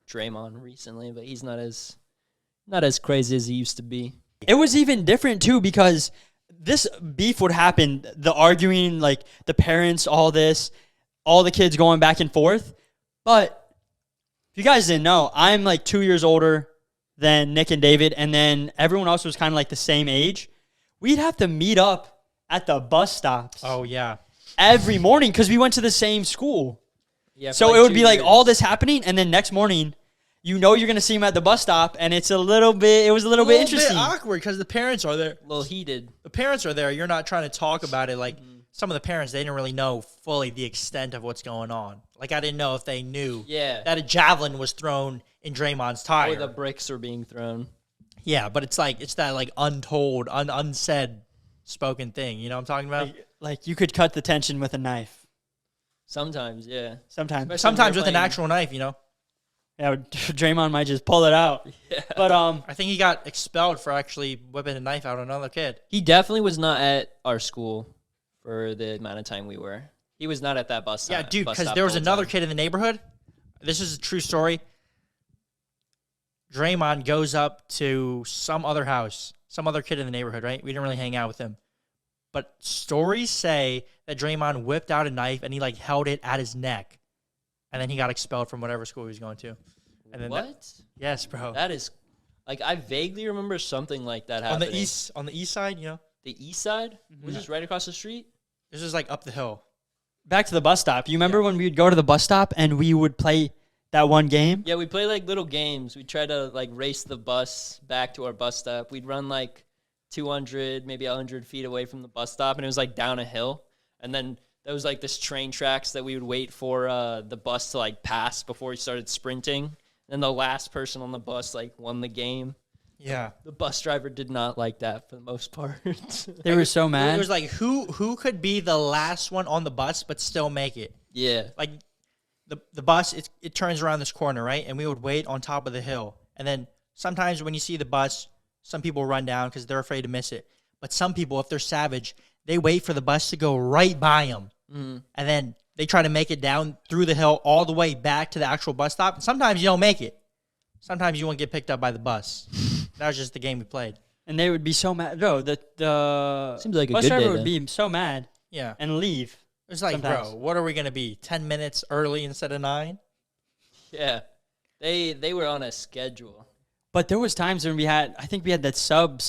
Draymond recently, but he's not as crazy as he used to be. It was even different too because this beef would happen, the arguing, like the parents, all this, all the kids going back and forth. But if you guys didn't know, I'm like 2 years older than Nick and David, and then everyone else was kind of like the same age. We'd have to meet up at the bus stops Oh, yeah. every morning because we went to the same school. Yeah. for So like it would 2 be like years. all this happening, and then next morning, you're going to see him at the bus stop, and it was a little bit interesting. Awkward because the parents are there. a little heated. The parents are there. You're not trying to talk about it. Like, some of the parents, they didn't really know fully the extent of what's going on. Like, I didn't know if they knew Yeah. that a javelin was thrown in Draymond's tire. Or the bricks are being thrown. Yeah, but it's that like untold, unsaid, spoken thing. You know what I'm talking about? Like you could cut the tension with a knife Sometimes, yeah. sometimes. Especially Sometimes when with you're an actual knife, Yeah, Draymond might just pull it out. Yeah. But I think he got expelled for actually whipping a knife out on another kid. He definitely was not at our school for the amount of time we were. He was not at that bus stop. Yeah, dude, bus because stop there was the whole another time. kid in the neighborhood. This is a true story. Draymond goes up to some other house, some other kid in the neighborhood, right? We didn't really hang out with him. But stories say that Draymond whipped out a knife and he like held it at his neck. And then he got expelled from whatever school he was going to. And then What? yes, bro. That is, like, I vaguely remember something like that on happening. the east side, The east side? Was this right across the street? this is like up the hill. back to the bus stop. You remember when we would go to the bus stop and we would play that one game? Yeah, we play like little games. We try to like race the bus back to our bus stop. We'd run like 200, maybe 100 feet away from the bus stop, and it was like down a hill. And then there was like this train tracks that we would wait for the bus to like pass before we started sprinting. And the last person on the bus like won the game. Yeah. The bus driver did not like that for the most part. They were so It mad. was like who could be the last one on the bus but still make it? Yeah. Like the bus it turns around this corner, right? And we would wait on top of the hill. And then sometimes when you see the bus, some people run down because they're afraid to miss it. But some people, if they're savage, they wait for the bus to go right by them. Mm-hmm. And then they try to make it down through the hill all the way back to the actual bus stop. And sometimes you don't make it. Sometimes you won't get picked up by the bus. That was just the game we played. And they would be so mad. Bro, the Seems like a bus good driver day would then. be so mad Yeah. and leave. It's like, Sometimes. bro, what are we going to be? 10 minutes early instead of 9? Yeah. They were on a schedule. But there was times when I think we had that sub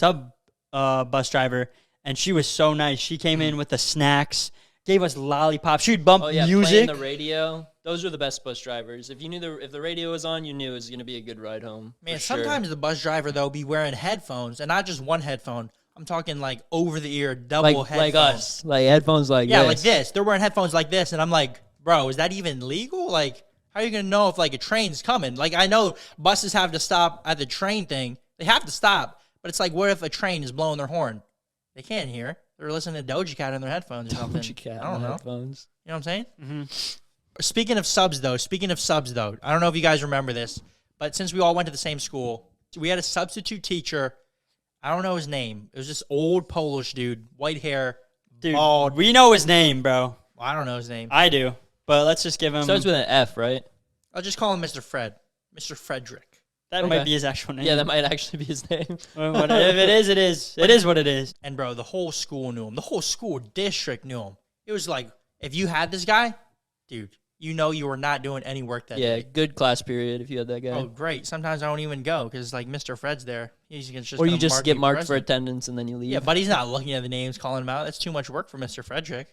bus driver, and she was so nice. She came in with the snacks, gave us lollipops. She'd bump Oh yeah, music. playing the radio. Those were the best bus drivers. If you knew if the radio was on, you knew it was going to be a good ride home. Man, for sure. sometimes the bus driver, though, be wearing headphones, and not just one headphone. I'm talking like over-the-ear double headphones. like us, like headphones, like Yeah, this. like this. They're wearing headphones like this, and I'm like, bro, is that even legal? Like, how are you going to know if, like, a train's coming? Like, I know buses have to stop at the train thing. They have to stop, but it's like, what if a train is blowing their horn? They can't hear. They're listening to Doja Cat in their headphones or something. Doja Cat I don't know. headphones. You know what I'm saying? Mm-hmm. Speaking of subs, though, I don't know if you guys remember this, but since we all went to the same school, we had a substitute teacher. I don't know his name. It was this old Polish dude, white hair, Dude, bald. we know his name, bro. I don't know his name. I do. But let's just give him. Starts with an F, right? I'll just call him Mr. Fred. Mr. Frederick. that Okay. might be his actual name. Yeah, that might actually be his name. If it is, it is. It is what it is. And, bro, the whole school knew him. The whole school district knew him. It was like, if you had this guy, dude, you know you were not doing any work that Yeah, day. good class period if you had that guy. Oh, great. Sometimes I don't even go because, like, Mr. Fred's there. He's just or you gonna just get you marked for present. attendance and then you leave. Yeah, but he's not looking at the names, calling them out. That's too much work for Mr. Frederick.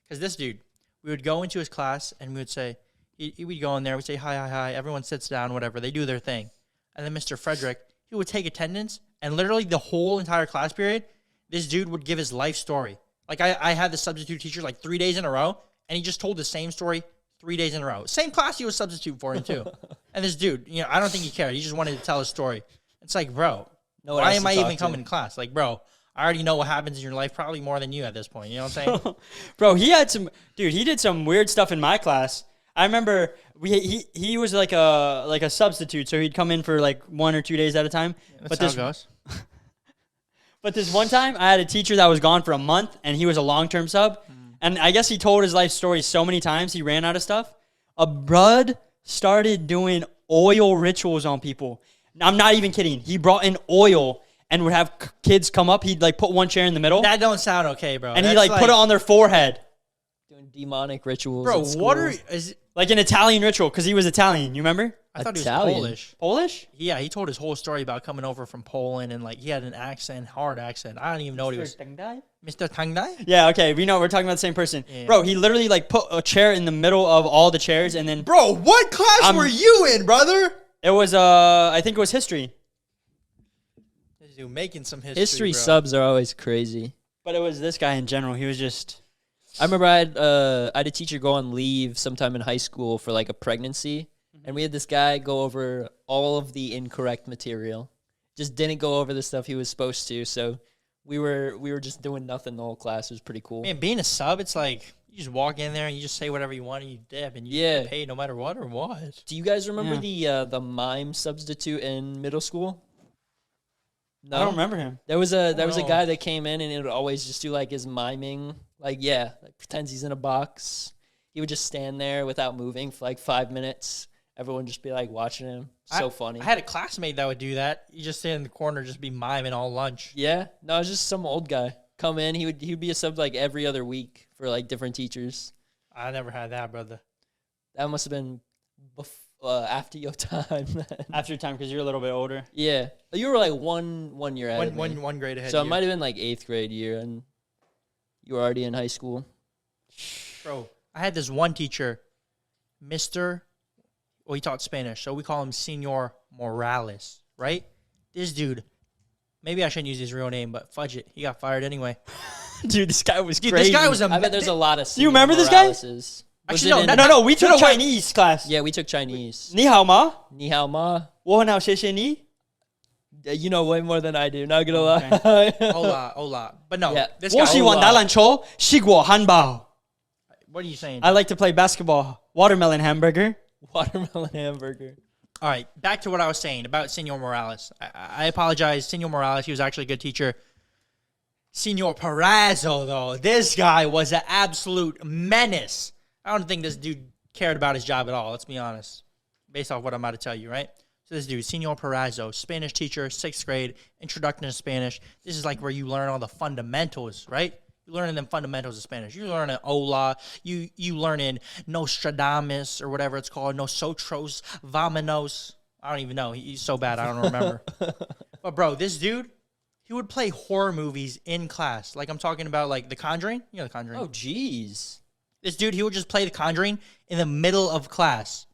Because this dude, we would go into his class and we would say, we'd go in there, we'd say, hi, hi, hi. Everyone sits down, whatever. They do their thing. And then Mr. Frederick, he he would take attendance, and literally the whole entire class period, this dude would give his life story. Like, I had the substitute teacher like 3 days in a row, and he just told the same story 3 days in a row. Same class he was substitute for in too. And this dude, I don't think he cared. He just wanted to tell his story. It's like, bro, why am I even coming to class? Like, bro, I already know what happens in your life probably more than you at this point. You know what I'm saying? Bro, he did some weird stuff in my class. I remember he was like a substitute, so he'd come in for like 1 or 2 days at a time. That's how it goes. But this one time, I had a teacher that was gone for a month, and he was a long-term sub. And I guess he told his life story so many times, he ran out of stuff. A brud started doing oil rituals on people. I'm not even kidding. He brought in oil and would have kids come up. He'd like put one chair in the middle. That don't sound okay, bro. And he like put it on their forehead. Doing demonic rituals. Bro, in school. what is Like an Italian ritual, because he was Italian. You remember? I thought he was Italian. Polish. Polish? Yeah, he told his whole story about coming over from Poland, and like he had an accent, hard accent. I don't even know what he was. Mr. Tangdai? Yeah, okay. We know we're talking about the same person. Yeah. Bro, he literally like put a chair in the middle of all the chairs, and then Bro, what class were you in, brother? it was I think it was history. This dude making some history. History bro. subs are always crazy. But it was this guy in general. He was just I remember I had a teacher go on leave sometime in high school for like a pregnancy, and we had this guy go over all of the incorrect material. Just didn't go over the stuff he was supposed to, so we were just doing nothing the whole class. It was pretty cool. Man, being a sub, it's like you just walk in there and you just say whatever you want and you dip and you get paid no matter what or what. Do you guys remember the mime substitute in middle school? No, I don't remember him. There was a No. guy that came in and it would always just do like his miming, like pretends he's in a box. He would just stand there without moving for like 5 minutes. Everyone would just be like watching him. So funny. I had a classmate that would do that. You just stand in the corner, just be miming all lunch. Yeah, no, it's just some old guy come in. He'd be a sub like every other week for like different teachers. I never had that, brother. That must have been after your time. Then. After your time, because you're a little bit older. Yeah, you were like one year ahead. of me. One grade ahead. So of it you. might have been like 8th grade year, and you were already in high school. Bro, I had this one teacher, Mr. Well, he taught Spanish, so we call him Senor Morales, right? This dude, maybe I shouldn't use his real name, but fudge it. He got fired anyway. Dude, this guy was Dude, crazy. this guy was a I bet there's a lot of. Do you remember this guy? Moraleses. Was Actually, it no, in- No, we took No, wait. Chinese class. Yeah, we took Chinese. Ni hao ma? Ni hao ma. Wo hao xie xie ni? You know way more than I do. Not gonna lie. Hola. But no, Yeah. this 我 guy. 喜欢打篮球，西果汉堡。 What are you saying? I like to play basketball. Watermelon hamburger. Watermelon hamburger. All right, back to what I was saying about Senor Morales. I apologize, Senor Morales. He was actually a good teacher. Senor Perazzo, though, this guy was an absolute menace. I don't think this dude cared about his job at all. Let's be honest, based off what I'm about to tell you, right? So this dude, Senor Perazzo, Spanish teacher, 6th grade, introduction to Spanish. This is like where you learn all the fundamentals, right? You learning them fundamentals of Spanish. You learning hola. You learning Nostradamus or whatever it's called. Nosotros, vamonos. I don't even know. He's so bad. I don't remember. But bro, this dude, he would play horror movies in class. Like I'm talking about like The Conjuring. You know The Conjuring. Oh, jeez. This dude, he would just play The Conjuring in the middle of class.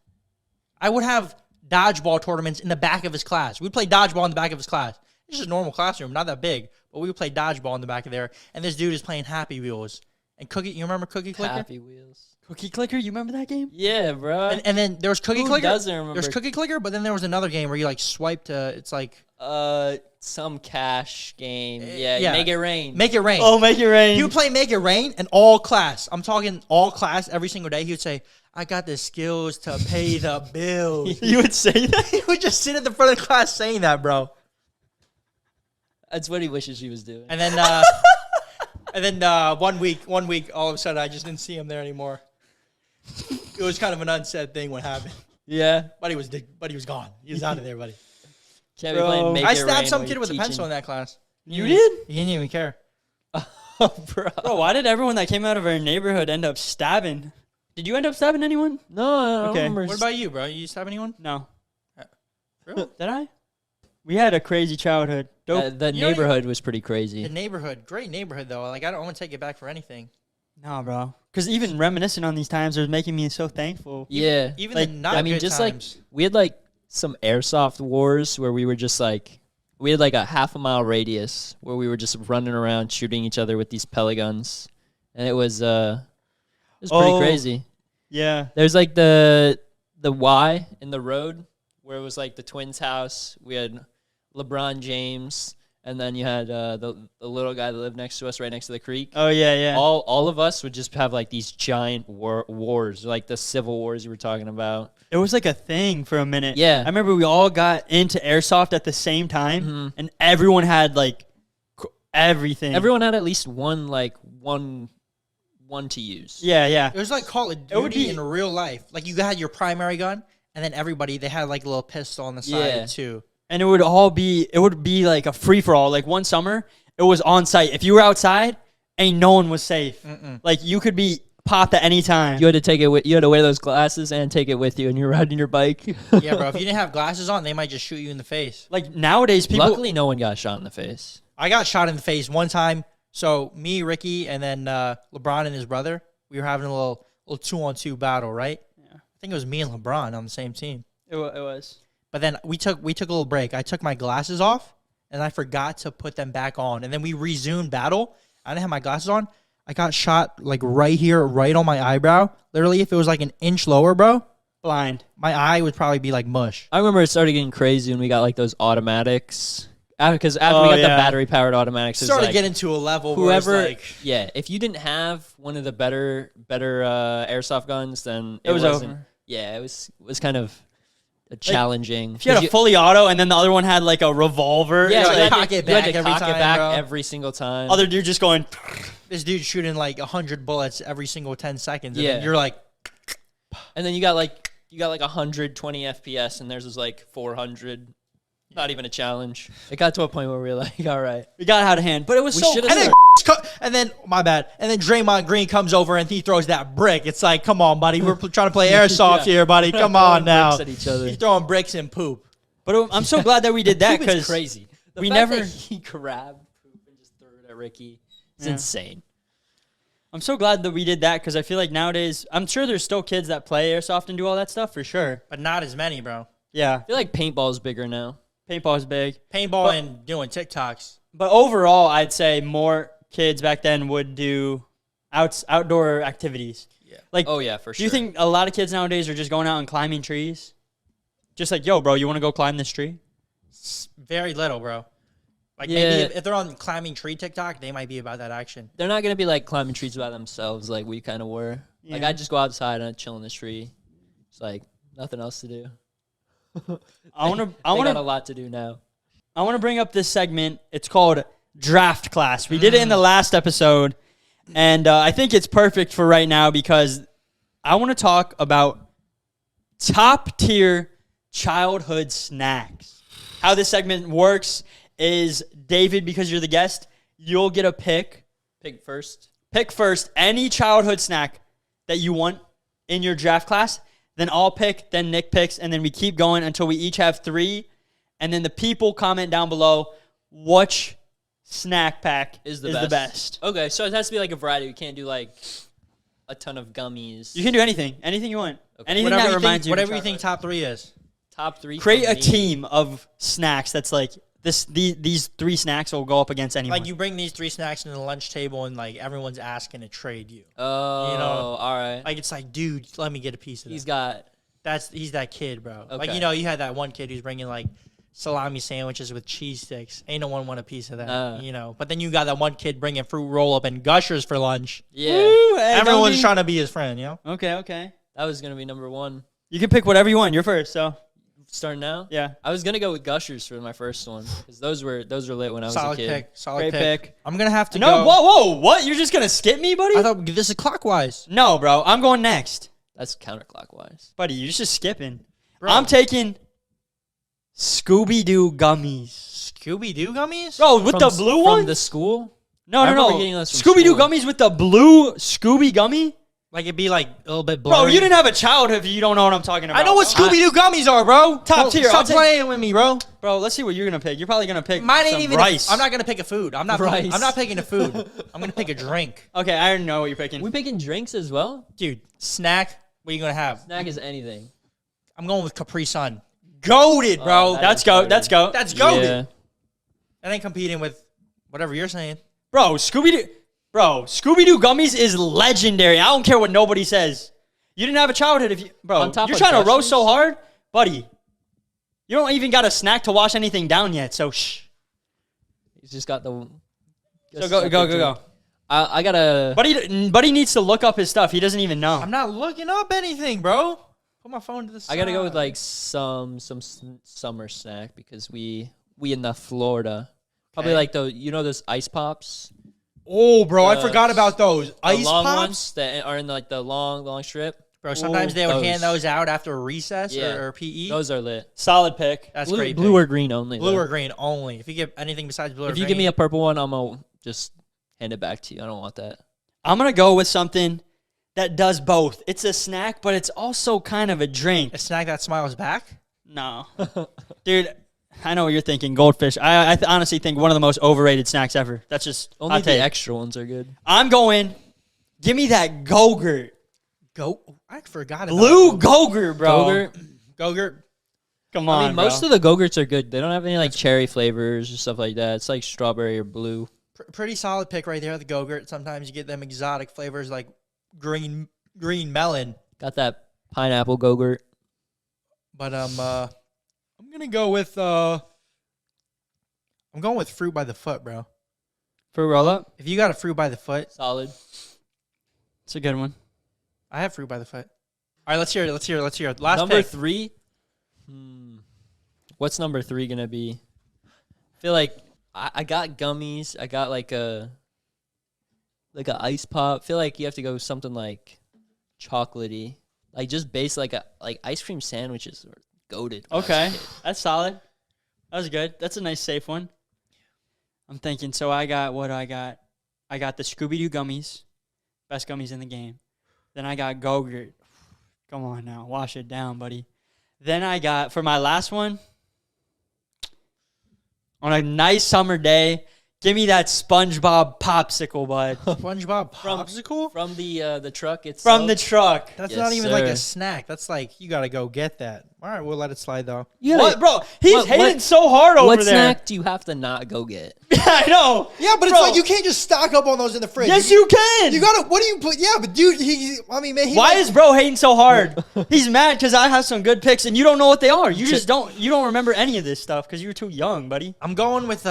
I would have dodgeball tournaments in the back of his class. We'd play dodgeball in the back of his class. It's just a normal classroom, not that big. But we would play dodgeball in the back of there. And this dude is playing Happy Wheels. And Cookie, you remember Cookie Clicker? Happy Wheels. Cookie Clicker, you remember that game? Yeah, bro. And then there was Cookie Who Clicker. doesn't remember? There's Cookie Clicker, but then there was another game where you like swiped. It's like Some cash game. yeah. Yeah, Make It Rain. Make It Rain. Oh, make it rain. He would play Make It Rain, and all class. I'm talking all class every single day. He would say, "I got the skills to pay the bills." You would say that? He would just sit at the front of the class saying that, bro. That's what he wishes he was doing. And then, one week, all of a sudden, I just didn't see him there anymore. It was kind of an unsaid thing what happened, Yeah. but he was gone. He was out of there, buddy. Can't be Bro. playing Make I It stabbed Rain some while kid you're with a pencil teaching. in that class. You did? He didn't even care. Oh, bro. Bro, why did everyone that came out of our neighborhood end up stabbing? Did you end up stabbing anyone? No, I don't Okay. remember. What about you, bro? You stab anyone? No. For real? Did I? We had a crazy childhood. Dope. The You don't neighborhood was pretty crazy. The neighborhood, great neighborhood though. Like I don't want to take it back for anything. Nah, bro. Because even reminiscing on these times was making me so thankful. Yeah. Even Like, the not I mean, good just times. like we had like some airsoft wars where we were just like we had like a half a mile radius where we were just running around shooting each other with these pellet guns, and it was pretty crazy. Yeah. There's like the Y in the road where it was like the Twins' house. We had LeBron James, and then you had the little guy that lived next to us, right next to the creek. Oh yeah, yeah. All of us would just have like these giant wars, like the civil wars you were talking about. It was like a thing for a minute. Yeah. I remember we all got into airsoft at the same time, and everyone had like everything. Everyone had at least one to use. Yeah, yeah. It was like Call of would Duty be- in real life. Like you had your primary gun, and then they had like a little pistol on the side Yeah. too. And it would be like a free for all. Like one summer, it was on site. If you were outside, ain't no one was safe. Like you could be popped at any time. You had to take it. You had to wear those glasses and take it with you, and you're riding your bike. Yeah, bro. If you didn't have glasses on, they might just shoot you in the face. Like nowadays, people. Luckily, no one got shot in the face. I got shot in the face one time. So me, Ricky, and then LeBron and his brother, we were having a little 2-on-2 battle, right? Yeah. I think it was me and LeBron on the same team. It was. But then we took a little break. I took my glasses off, and I forgot to put them back on. And then we resumed battle. I didn't have my glasses on. I got shot like right here, right on my eyebrow. Literally, if it was like an inch lower, bro, Blind. my eye would probably be like mush. I remember it started getting crazy when we got like those automatics. Because after we got the battery-powered automatics, it was Started like, getting to a level whoever, where it's like, yeah, if you didn't have one of the better airsoft guns, then It was wasn't- over. Yeah, it was kind of challenging. If you had a fully auto and then the other one had like a revolver, yeah, it's you like, had cock to, it you had back to every cock it time, back bro. every single time. other dude just going. this dude shooting like 100 bullets every single 10 seconds. And Yeah. then you're like, And then you got like 120 FPS, and theirs was like 400. Not even a challenge. It got to a point where we were like, all right. We got out of hand, but it was We so. should've And then- and then my bad. And then Draymond Green comes over and he throws that brick. It's like, come on, buddy. We're trying to play airsoft Yeah. here, buddy. Come on now. Bricks at each other. He's throwing bricks and poop. But I'm so glad that we did that Poop is because crazy. The we fact never- that he grabbed poop and just threw it at Ricky. It's Yeah. insane. I'm so glad that we did that because I feel like nowadays I'm sure there's still kids that play airsoft and do all that stuff for sure. But not as many, bro. Yeah, I feel like paintball's bigger now. paintball is big, Paintball and doing TikToks. but overall I'd say more kids back then would do outdoor activities. Yeah. Like, Oh yeah, for do sure. you think a lot of kids nowadays are just going out and climbing trees? Just like, yo, bro, you want to go climb this tree? Very little, bro. Like Yeah. maybe if they're on climbing tree TikTok, they might be about that action. they're not gonna be like climbing trees by themselves like we kind of were? Like Yeah. I just go outside and I chill in this tree. It's like nothing else to do. I want to. I They want got a to. lot to do now. I want to bring up this segment. It's called Draft Class. We did it in the last episode, and I think it's perfect for right now because I want to talk about top tier childhood snacks. How this segment works is, David, because you're the guest, you'll get a pick. Pick first. Pick first any childhood snack that you want in your draft class. Then I'll pick, then Nick picks, and then we keep going until we each have 3. And then the people comment down below which snack pack Is the best. Okay, so it has to be like a variety. We can't do like a ton of gummies. You can do anything you want. Okay. Anything Whatever that you reminds think, you. of whatever you think childhood. top 3 is. Top 3. Create for a me. team of snacks that's like these 3 snacks will go up against anyone. Like you bring these 3 snacks to the lunch table and like everyone's asking to trade you. Oh, You know, all right. Like it's like, dude, let me get a piece of He's that. got. He's that kid, bro. Like Okay. you know, you had that one kid who's bringing like salami sandwiches with cheese sticks. Ain't no one want a piece of that, you know. But then you got that one kid bringing fruit roll up and Gushers for lunch. Yeah, Woo, hey, Everyone's don't trying to be his friend, you know. be- Okay. that was gonna be number 1. You can pick whatever you want. You're first, so Starting now. yeah. I was gonna go with Gushers for my first one because those were lit when I was Solid a kid. pick. Solid Great pick. I'm gonna have to No, go. whoa, what? You're just gonna skip me, buddy? I thought this is clockwise. No, bro. I'm going next. That's counterclockwise. Buddy, you're just skipping. Bro. I'm taking Scooby-Doo gummies. Scooby Doo gummies. Bro, with From the s- blue from one? the school. No, I no, remember no. getting those from Scooby-Doo school. gummies with the blue Scooby gummy? Like it'd be like a little bit Bro, blurry. you didn't have a childhood if you don't know what I'm talking about. I know what bro. Scooby Doo gummies are, bro. Top tier, I'll Stop take- playing with me, bro. Bro, let's see what you're going to pick. You're probably going to pick Mine ain't some even. rice. I'm not gonna pick a food. I'm not. Rice. I'm not picking a food. I'm gonna pick a drink, Okay, I already know what you're picking. We picking drinks as well. dude. Snack. What are you gonna have? Snack is anything. I'm going with Capri Sun. Goated, bro. that- That's go. That's go. That's goated. Yeah. That ain't competing with whatever you're saying. Bro, Scooby-Doo gummies is legendary. I don't care what nobody says. You didn't have a childhood if you, bro. On top You're of trying to roast Gushers? so hard, buddy. You don't even got a snack to wash anything down yet, so shh. He's just got the. So go. I gotta. Buddy needs to look up his stuff. He doesn't even know. I'm not looking up anything, bro. Put my phone to the side. I gotta go with like some summer snack because we in the Florida. Probably Okay. like those ice pops. Oh, bro, I the- forgot about those The ice long pops. ones that are in like the long strip. Bro, sometimes Ooh, they would those. hand those out after recess Yeah. or PE. Those are lit. Solid pick. That's Blue, great. blue or green only. blue though. or green only. If you get anything besides blue or If green, you give me a purple one, I'm gonna just hand it back to you. I don't want that. I'm gonna go with something that does both. It's a snack, but it's also kind of a drink. a snack that smiles back. No, dude. I know what you're thinking. Goldfish. I honestly think one of the most overrated snacks ever. That's just Only hot the take. extra ones are good. I'm going. Give me that Go-Gurt. I forgot about Blue Go-Gurt, bro. Gogurt. Go-Gurt. Come on, I mean, most of the Gogurts are good. They don't have any like cherry flavors or stuff like that. It's like strawberry or blue. Pretty solid pick right there. The Go-Gurt. Sometimes you get them exotic flavors like green melon. Got that pineapple Gogurt. But I'm gonna go with I'm going with fruit by the foot, bro. for roll up. If you got a fruit by the foot, Solid. It's a good one. I have fruit by the foot. All right, let's hear it. Last Number pick. 3. What's number 3 gonna be? I feel like I got gummies. I got like a ice pop. I feel like you have to go something like chocolatey, like just base like ice cream sandwiches or goated. Okay, that's solid. That was good. That's a nice safe one. I'm thinking. So I got what do I got? I got the Scooby-Doo gummies, best gummies in the game. Then I got Go-Gurt. Come on now, wash it down, buddy. Then I got for my last one. On a nice summer day, give me that SpongeBob popsicle, bud, SpongeBob From- popsicle. From the truck itself. from the truck. That's Yes, not even like sir. a snack. That's like you gotta go get that. All right, we'll let it slide though. You gotta- What, bro? He's what- hating what- so hard over What there. snack do you have to not go get? I know. Yeah, but it's Bro. like you can't just stock up on those in the fridge. Yes, you can. You gotta. What do you put? Yeah, but dude, man. Why is bro hating so hard? He's mad because I have some good picks and you don't know what they are. You just don't. You don't remember any of this stuff because you're too young, buddy. I'm going with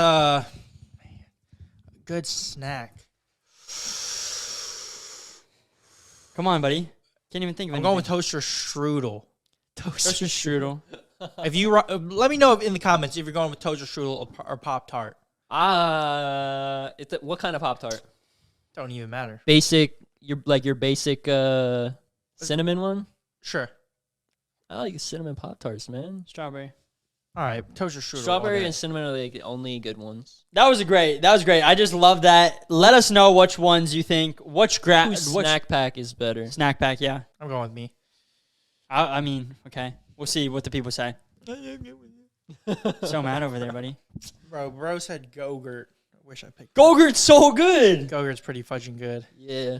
good snack. Come on, buddy. Can't even think of I'm anything. going with toaster strudel. toaster strudel. If you let me know in the comments if you're going with toaster strudel or Pop Tart. What kind of Pop Tart? Don't even matter. Basic. Your basic cinnamon one. Sure. I like cinnamon Pop Tarts, man. Strawberry. All right, toaster strudel. Strawberry all day. and cinnamon are like the only good ones. That was great. I just love that. Let us know which ones you think. Which Whose snack pack is better? snack pack? Yeah. I'm going with me. I mean, okay. We'll see what the people say. So mad over there, buddy. Bro said Go-Gurt. I wish I picked. Go-Gurt's so good. Go-Gurt's pretty fudging good. Yeah,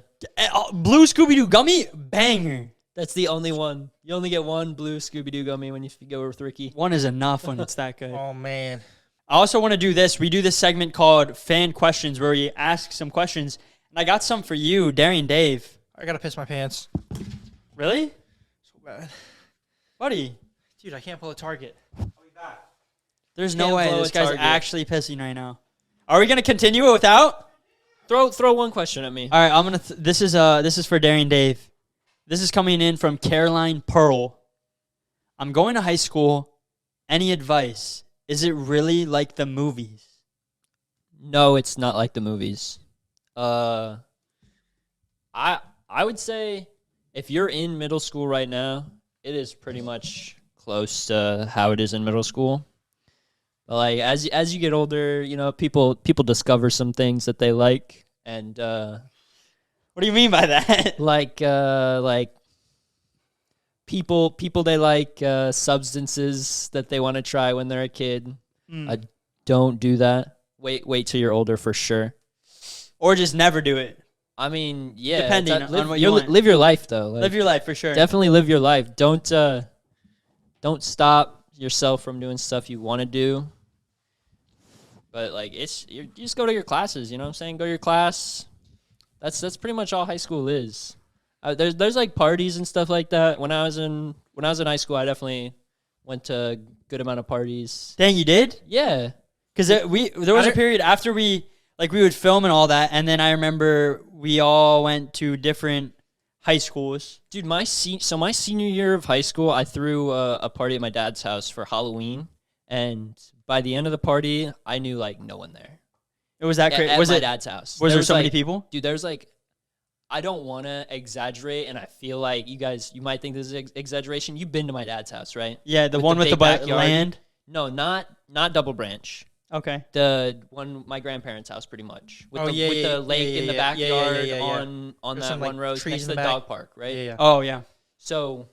Blue Scooby-Doo gummy banger. that's the only one. You only get one blue Scooby Doo gummy when you go with Ricky. One is enough when it's that good. Oh man. I also want to do this. We do this segment called Fan Questions where we ask some questions. And I got some for you, Darian Dave. I gotta piss my pants. Really? So bad. Buddy, Dude, I can't pull a target. I'll be back. there's no Can't way. blow This a guy's target. actually pissing right now. Are we going to continue it without? Throw one question at me. All right, I'm going to this is for Darian Dave. This is coming in from Caroline Pearl. I'm going to high school. Any advice? Is it really like the movies? No, it's not like the movies. I would say if you're in middle school right now, it is pretty much close to how it is in middle school. But like as you get older, you know, people discover some things that they like, and What do you mean by that? like people they like substances that they want to try when they're a kid. Don't do that. Wait till you're older for sure. Or just never do it. I mean, yeah, Depending that- on what you want. live your life though. Like, Live your life for sure. definitely live your life. Don't stop yourself from doing stuff you want to do. But like you just go to your classes, you know what I'm saying? Go to your class. That's pretty much all high school is. There's like parties and stuff like that. When I was in high school, I definitely went to a good amount of parties. Dang, you did? Yeah. Because there was a period after we would film and all that, and then I remember we all went to different high schools. Dude, my senior year of high school, I threw a party at my dad's house for Halloween, and by the end of the party, I knew like no one there. It was that crazy. At Was my it? dad's house? Was there so like, many people? Dude, there's like, I don't want to exaggerate, and I feel like you might think this is exaggeration. You've been to my dad's house, right? Yeah, the one with big the backyard. land. No, not Double Branch. Okay. The one, my grandparents' house, pretty much, with the lake in the backyard on There's that some, one like, road trees next in to the the back. dog park, right? Yeah. Oh yeah. So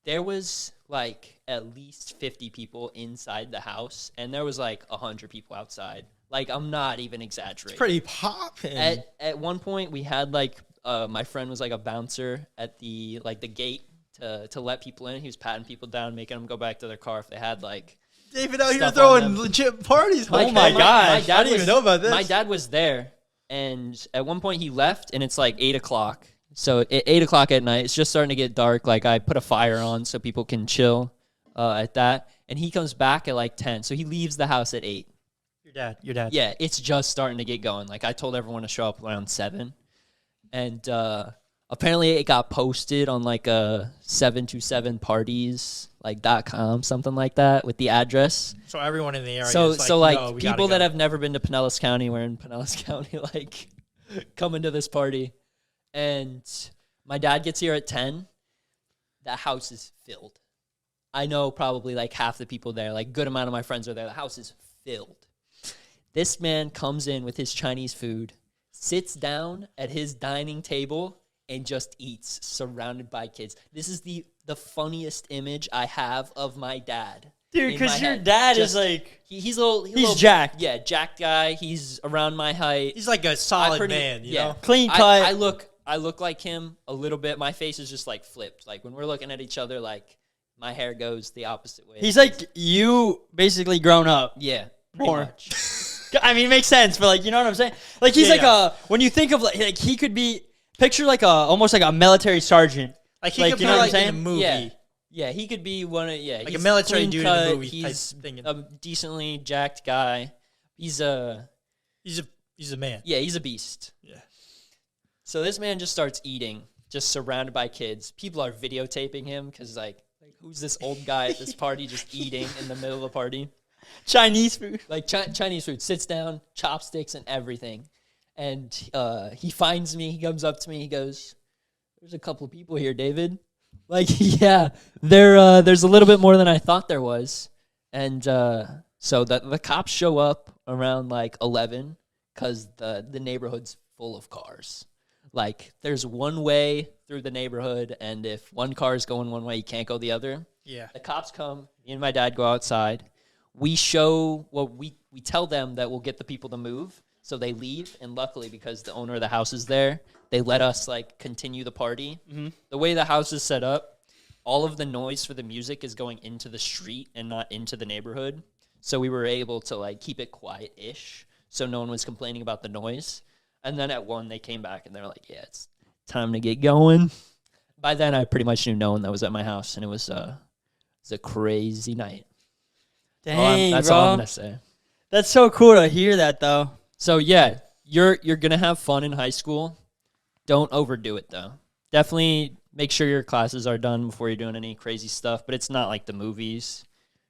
there was like at least 50 people inside the house, and there was like 100 people outside. Like, I'm not even exaggerating. Pretty poppin'. At one point, we had like my friend was like a bouncer at the gate to let people in. He was patting people down, making them go back to their car if they had like. David out here stuff on throwing them. legit parties. Oh my gosh. I didn't even know about this. My dad was there, and at one point he left, and it's like 8 o'clock. So at 8 o'clock at night, it's just starting to get dark. Like, I put a fire on so people can chill at that. And he comes back at like 10. So he leaves the house at 8. Your dad. Yeah, it's just starting to get going. Like, I told everyone to show up around 7. And apparently it got posted on like a 727parties, like .com, something like that, with the address. So everyone in the area. So is like "Yo, we people gotta that go." have never been to Pinellas County, we're in Pinellas County, like coming to this party. And my dad gets here at 10. That house is filled. I know probably like half the people there, like good amount of my friends are there. The house is filled. This man comes in with his Chinese food, sits down at his dining table, and just eats, surrounded by kids. This is the funniest image I have of my dad. Dude, in because my your head. dad Just- is like, He's a little. he's jacked. Yeah, jacked guy. He's around my height. He's like a solid man, you know? Clean cut. I look like him a little bit. My face is just like flipped. Like when we're looking at each other, like my hair goes the opposite way. He's like you basically grown up. yeah, pretty More. much. I mean, it makes sense, but like, you know what I'm saying? Like, he's Yeah, like a, when you think of like he could be, picture like almost like a military sergeant. Like he Like, could you be know what like I'm in a saying? movie. Yeah. Yeah, he could be one of Like a he's military clean dude in a cut, movie type He's thing. a decently jacked guy. He's a He's a man. yeah, he's a beast. Yeah. So this man just starts eating, just surrounded by kids. People are videotaping him because like who's this old guy at this party just eating in the middle of the party? Chinese food. Like Chinese food, sits down, chopsticks and everything. And he finds me, he comes up to me, he goes, "There's a couple of people here, David." Like, yeah, there's a little bit more than I thought there was. And so the cops show up around like 11 because the neighborhood's full of cars. Like, there's one way through the neighborhood, and if one car is going one way, you can't go the other. Yeah. The cops come, me and my dad go outside. We tell them that we'll get the people to move, so they leave. And luckily, because the owner of the house is there, they let us like continue the party. Mm-hmm. The way the house is set up, all of the noise for the music is going into the street and not into the neighborhood. So we were able to like keep it quiet-ish, so no one was complaining about the noise. And then at 1, they came back and they were like, "Yeah, it's time to get going." By then, I pretty much knew no one that was at my house, and it was a crazy night. Dang, That's bro. all I'm gonna say. That's so cool to hear that, though. So yeah, you're gonna have fun in high school. Don't overdo it though. Definitely make sure your classes are done before you're doing any crazy stuff. But it's not like the movies.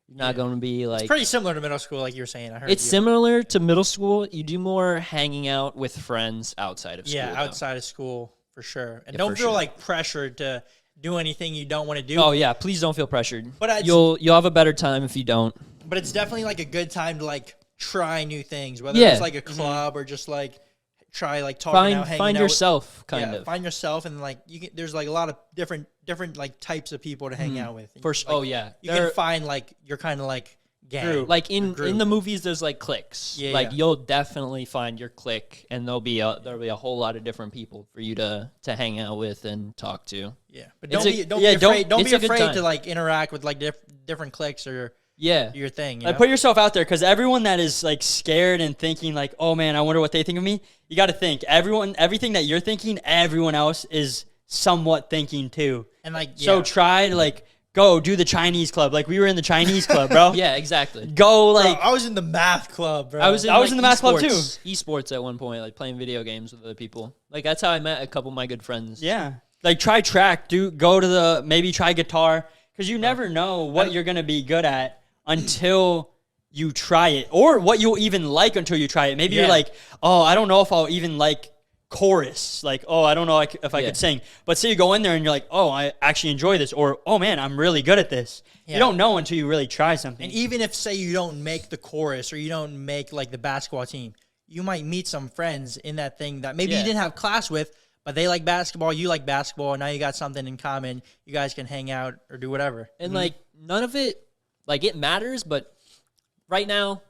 You're not going to be like. It's pretty similar to middle school, like you were saying. I heard It's you. similar to middle school. You do more hanging out with friends outside of school. Yeah, though. outside of school for sure. And Yeah, don't for feel sure. like pressured to do anything you don't want to do. Oh yeah, please don't feel pressured. But you'll have a better time if you don't. But it's definitely like a good time to like try new things, whether Yeah. it's like a club or just like try like talking out, hanging Find out yourself, with, kind yeah, of. find yourself, and like you can. There's like a lot of different like types of people to hang out with. For Like, sure. Oh yeah, you There- can find like you're kind of like gang. like in group. the movies there's like cliques. Yeah, like yeah. you'll definitely find your clique, and there'll be a whole lot of different people for you to hang out with and talk to. Yeah, but It's don't a- be don't yeah, be afraid. Don't it's be a good afraid time. to like interact with like different cliques or Yeah. do your thing. You Like, know? put yourself out there, because everyone that is like scared and thinking like, oh man, I wonder what they think of me. You got to think everything that you're thinking, everyone else is somewhat thinking too. And like, So yeah. try to like go do the Chinese club. Like we were in the Chinese club, bro. Yeah, exactly. Go Bro, like I was in the math club, bro. I was in the math club, too. Esports at one point, like playing video games with other people. Like that's how I met a couple of my good friends. yeah, like try track. Go to the maybe try guitar, because you never know what you're gonna be good at until you try it, or what you'll even like until you try it. Maybe you're Yeah. like, oh, I don't know if I'll even like chorus. Like, oh, I don't know if I Yeah. could sing. But say you go in there and you're like, oh, I actually enjoy this, or oh man, I'm really good at this. Yeah. You don't know until you really try something. And even if, say, you don't make the chorus or you don't make like the basketball team, you might meet some friends in that thing that maybe Yeah. you didn't have class with, but they like basketball, you like basketball, and now you got something in common. You guys can hang out or do whatever. And like none of it, like it matters, but right now,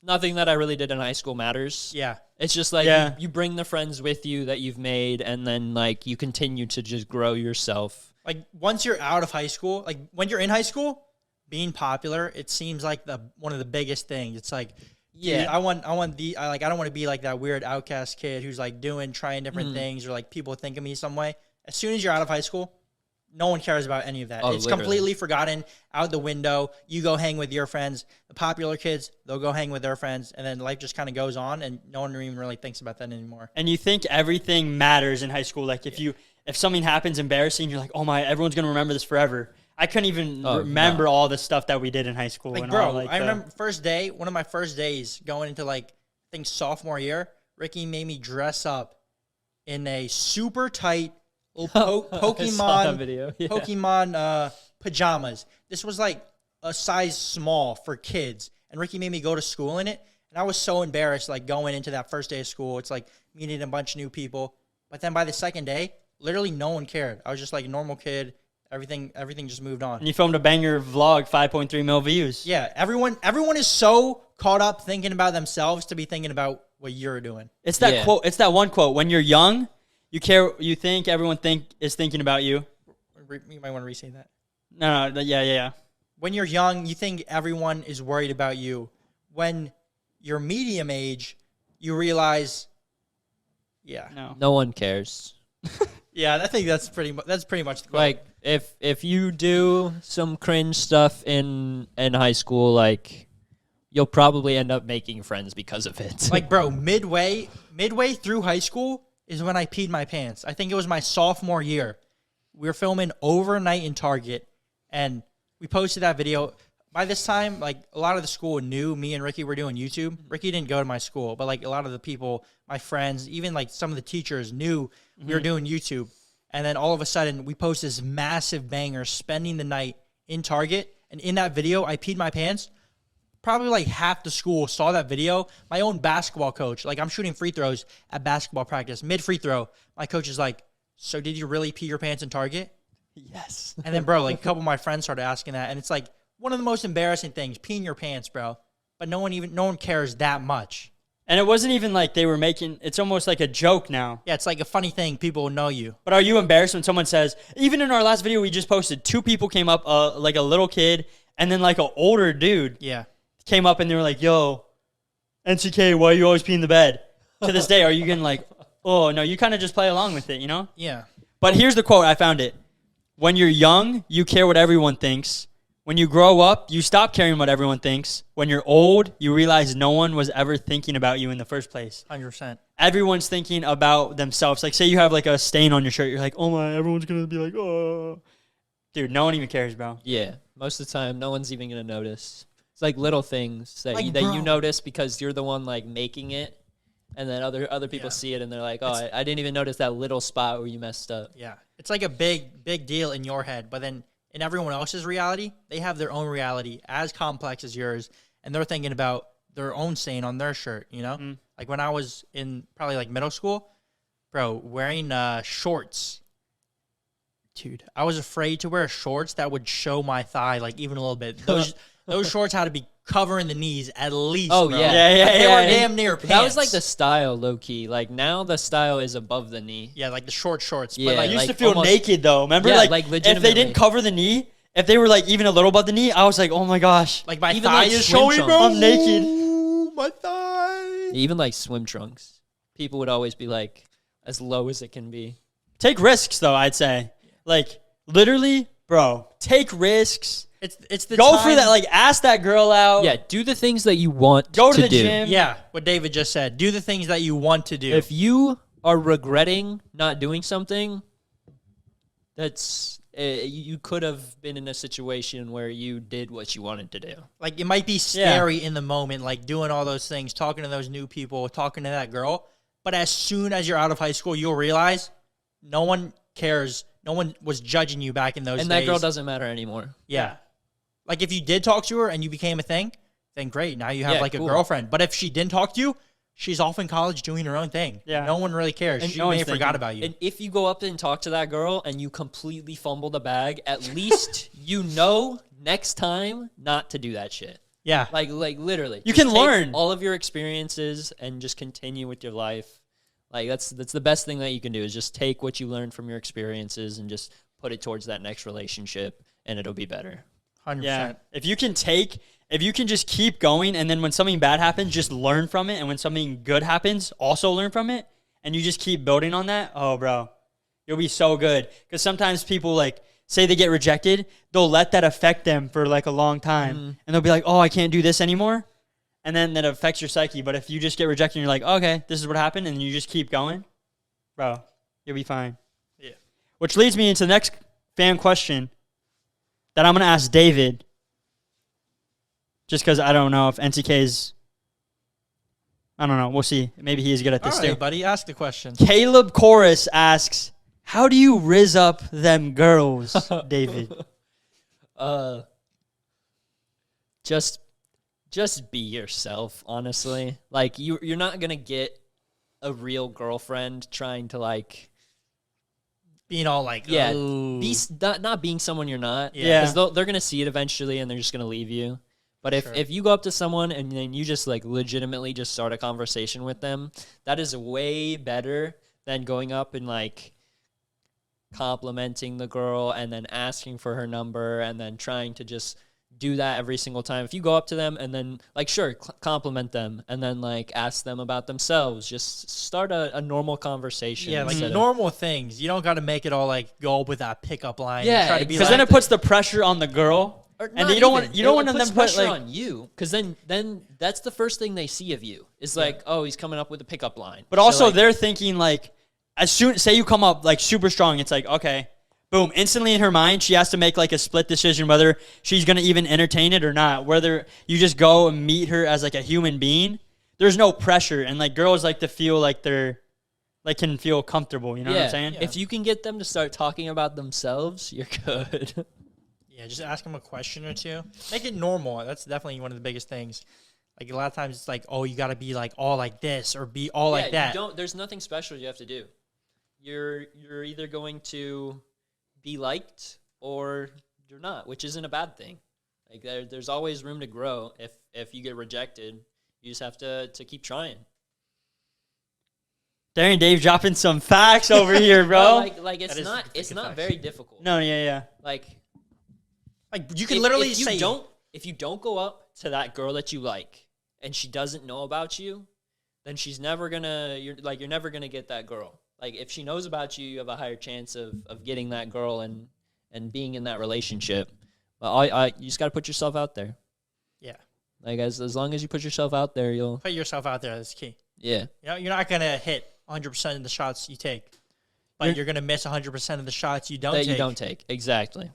nothing that I really did in high school matters. Yeah. It's just like Yeah. you bring the friends with you that you've made, and then like you continue to just grow yourself. Like once you're out of high school, like when you're in high school, being popular, it seems like one of the biggest things. It's like, Yeah. dude, I don't want to be like that weird outcast kid who's like trying different things, or like people think of me some way. As soon as you're out of high school, no one cares about any of that. Oh, It's literally. completely forgotten, out the window. You go hang with your friends. The popular kids, they'll go hang with their friends, and then life just kind of goes on, and no one even really thinks about that anymore. And you think everything matters in high school. Like if something happens embarrassing, you're like, oh my, everyone's gonna remember this forever. I couldn't even Oh, remember all the stuff that we did in high school. Like, and bro, all, like, I remember first day, one of my first days going into like, I think sophomore year, Ricky made me dress up in a super tight little I saw that Pokemon video. Yeah. Pokemon pajamas. This was like a size small for kids, and Ricky made me go to school in it, and I was so embarrassed, like going into that first day of school. It's like meeting a bunch of new people, but then by the second day, literally no one cared. I was just like a normal kid. Everything just moved on. And you filmed a banger vlog, 5.3 mil views. Yeah, everyone is so caught up thinking about themselves to be thinking about what you're doing. It's that Yeah. quote. It's that one quote. When you're young, you care. You think everyone is thinking about you. You might want to re-say that. No, yeah. When you're young, you think everyone is worried about you. When you're medium age, you realize, yeah, No. No one cares. yeah. I think that's pretty much the quote. Like if you do some cringe stuff in high school, like you'll probably end up making friends because of it. Like, bro, midway through high school is when I peed my pants. I think it was my sophomore year. We were filming overnight in Target, and we posted that video. By this time, like, a lot of the school knew me and Ricky were doing YouTube. Ricky didn't go to my school, but like a lot of the people, my friends, even like some of the teachers knew we were doing YouTube. And then all of a sudden, we post this massive banger, spending the night in Target. And in that video, I peed my pants. Probably like half the school saw that video. My own basketball coach, like I'm shooting free throws at basketball practice, mid free throw. My coach is like, so did you really pee your pants in Target? Yes. And then, bro, like a couple of my friends started asking that. And it's like one of the most embarrassing things, peeing your pants, bro. But no one cares that much. And it wasn't even like they were making. It's almost like a joke now. Yeah, it's like a funny thing. People will know you. But are you embarrassed when someone says? Even in our last video we just posted, 2 people came up, like a little kid, and then like an older dude Yeah. came up and they were like, "Yo, NCK, why you always pee in the bed?" To this day, are you getting like, oh no? You kind of just play along with it, you know? Yeah. But here's the quote. I found it. When you're young, you care what everyone thinks. When you grow up, you stop caring what everyone thinks. When you're old, you realize no one was ever thinking about you in the first place. 100%. Everyone's thinking about themselves. Like, say you have like a stain on your shirt. You're like, oh my, everyone's going to be like, oh. Dude, no one even cares, bro. yeah, most of the time, no one's even gonna notice. It's like little things that Like, you bro. notice because you're the one like making it, and then other people Yeah. see it and they're like, oh, I didn't even notice that little spot where you messed up. Yeah. It's like a big deal in your head, but then in everyone else's reality, they have their own reality as complex as yours, and they're thinking about their own stain on their shirt, you know? Mm. Like when I was in probably like middle school, bro, wearing shorts. Dude, I was afraid to wear shorts that would show my thigh like even a little bit. Those shorts had to be covering the knees at least. Oh, bro. yeah. Yeah, Like, they yeah, were yeah. damn near pants. That was like the style, low key. Like now, the style is above the knee. yeah, like the short shorts. Yeah, But I like, used like to feel almost- naked though. Remember, Yeah, like like if they legitimately. didn't cover the knee, if they were like even a little above the knee, I was like, oh my gosh. Like my Even thigh like is swim showing, trunks. bro. I'm naked. Ooh, my thigh. Even like swim trunks. People would always be like, as low as it can be. Take risks though, I'd say. Like literally, bro, take risks. It's the Go time, for that. Like ask that girl out. Yeah, do the things that you want Go to the do. gym. Yeah, what David just said. Do the things that you want to do. If you are regretting not doing something, that's you could have been in a situation where you did what you wanted to do. Like it might be scary in the moment, like doing all those things, talking to those new people, talking to that girl. But as soon as you're out of high school, you'll realize no one cares. No one was judging you back in those days. And that girl doesn't matter anymore. Yeah. Like if you did talk to her and you became a thing, then great. Now you have Yeah, like cool. a girlfriend. But if she didn't talk to you, she's off in college doing her own thing. Yeah. No one really cares. And She no may one's have forgot thinking. about you. And if you go up and talk to that girl and you completely fumble the bag, at least you know next time not to do that shit. Yeah. Like literally. You Just can take learn. all of your experiences and just continue with your life. Like that's the best thing that you can do is just take what you learned from your experiences and just put it towards that next relationship and it'll be better. 100%. Yeah. If you can just keep going, and then when something bad happens, just learn from it, and when something good happens, also learn from it, and you just keep building on that. Oh, bro, you'll be so good. Because sometimes people like say they get rejected, they'll let that affect them for like a long time, and they'll be like, oh, I can't do this anymore, and then that affects your psyche. But if you just get rejected, and you're like, okay, this is what happened, and you just keep going, bro, you'll be fine. Yeah. Which leads me into the next fan question that I'm gonna ask David. Just because I don't know if NCK's, I don't know. We'll see. Maybe he is good at All this right, too. buddy. Ask the question. Caleb Chorus asks, how do you rizz up them girls, David? Just be yourself, honestly. Like you're not gonna get a real girlfriend trying to like Being all like, Yeah, "Ooh." not being someone you're not. Yeah. because they're gonna see it eventually and they're just gonna leave you. But if you go up to someone and then you just like legitimately just start a conversation with them, that is way better than going up and like complimenting the girl and then asking for her number and then trying to just do that every single time. If you go up to them and then like sure compliment them and then like ask them about themselves, just start a normal conversation. Yeah, like instead of- normal things. You don't got to make it all like go up with that pickup line. Yeah, Try to be Because like, then it puts the pressure on the girl, Or and not you don't even. want them puts to put pressure like. on you because then that's the first thing they see of you is like, oh, he's coming up with a pickup line. But So, also like, they're thinking like, as soon say you come up like super strong, it's like okay, boom, instantly in her mind she has to make like a split decision whether she's gonna even entertain it or not. Whether you just go and meet her as like a human being, there's no pressure, and like girls like to feel like they're like can feel comfortable. You know what I'm saying? If you can get them to start talking about themselves, you're good. yeah, just ask them a question or two. Make it normal. That's definitely one of the biggest things. Like a lot of times it's like, oh, you got to be like all like this or be all like that. There's nothing special you have to do. You're either going to be liked or you're not, which isn't a bad thing. Like there's always room to grow. If you get rejected, you just have to keep trying. Darian Dave dropping some facts over here, bro. Like it's That is not freaking not facts. very difficult. No, yeah. Like Like you can literally if you say, if you don't go up to that girl that you like and she doesn't know about you, then she's never gonna you're never gonna get that girl. Like if she knows about you, you have a higher chance of getting that girl and being in that relationship. But you just gotta put yourself out there. yeah, Like as long as you put yourself out there, you'll put yourself out there. That's key. yeah. You know, you're not gonna hit 100% of the shots you take, but you're gonna miss 100% of the shots you don't That take. you don't take. Exactly.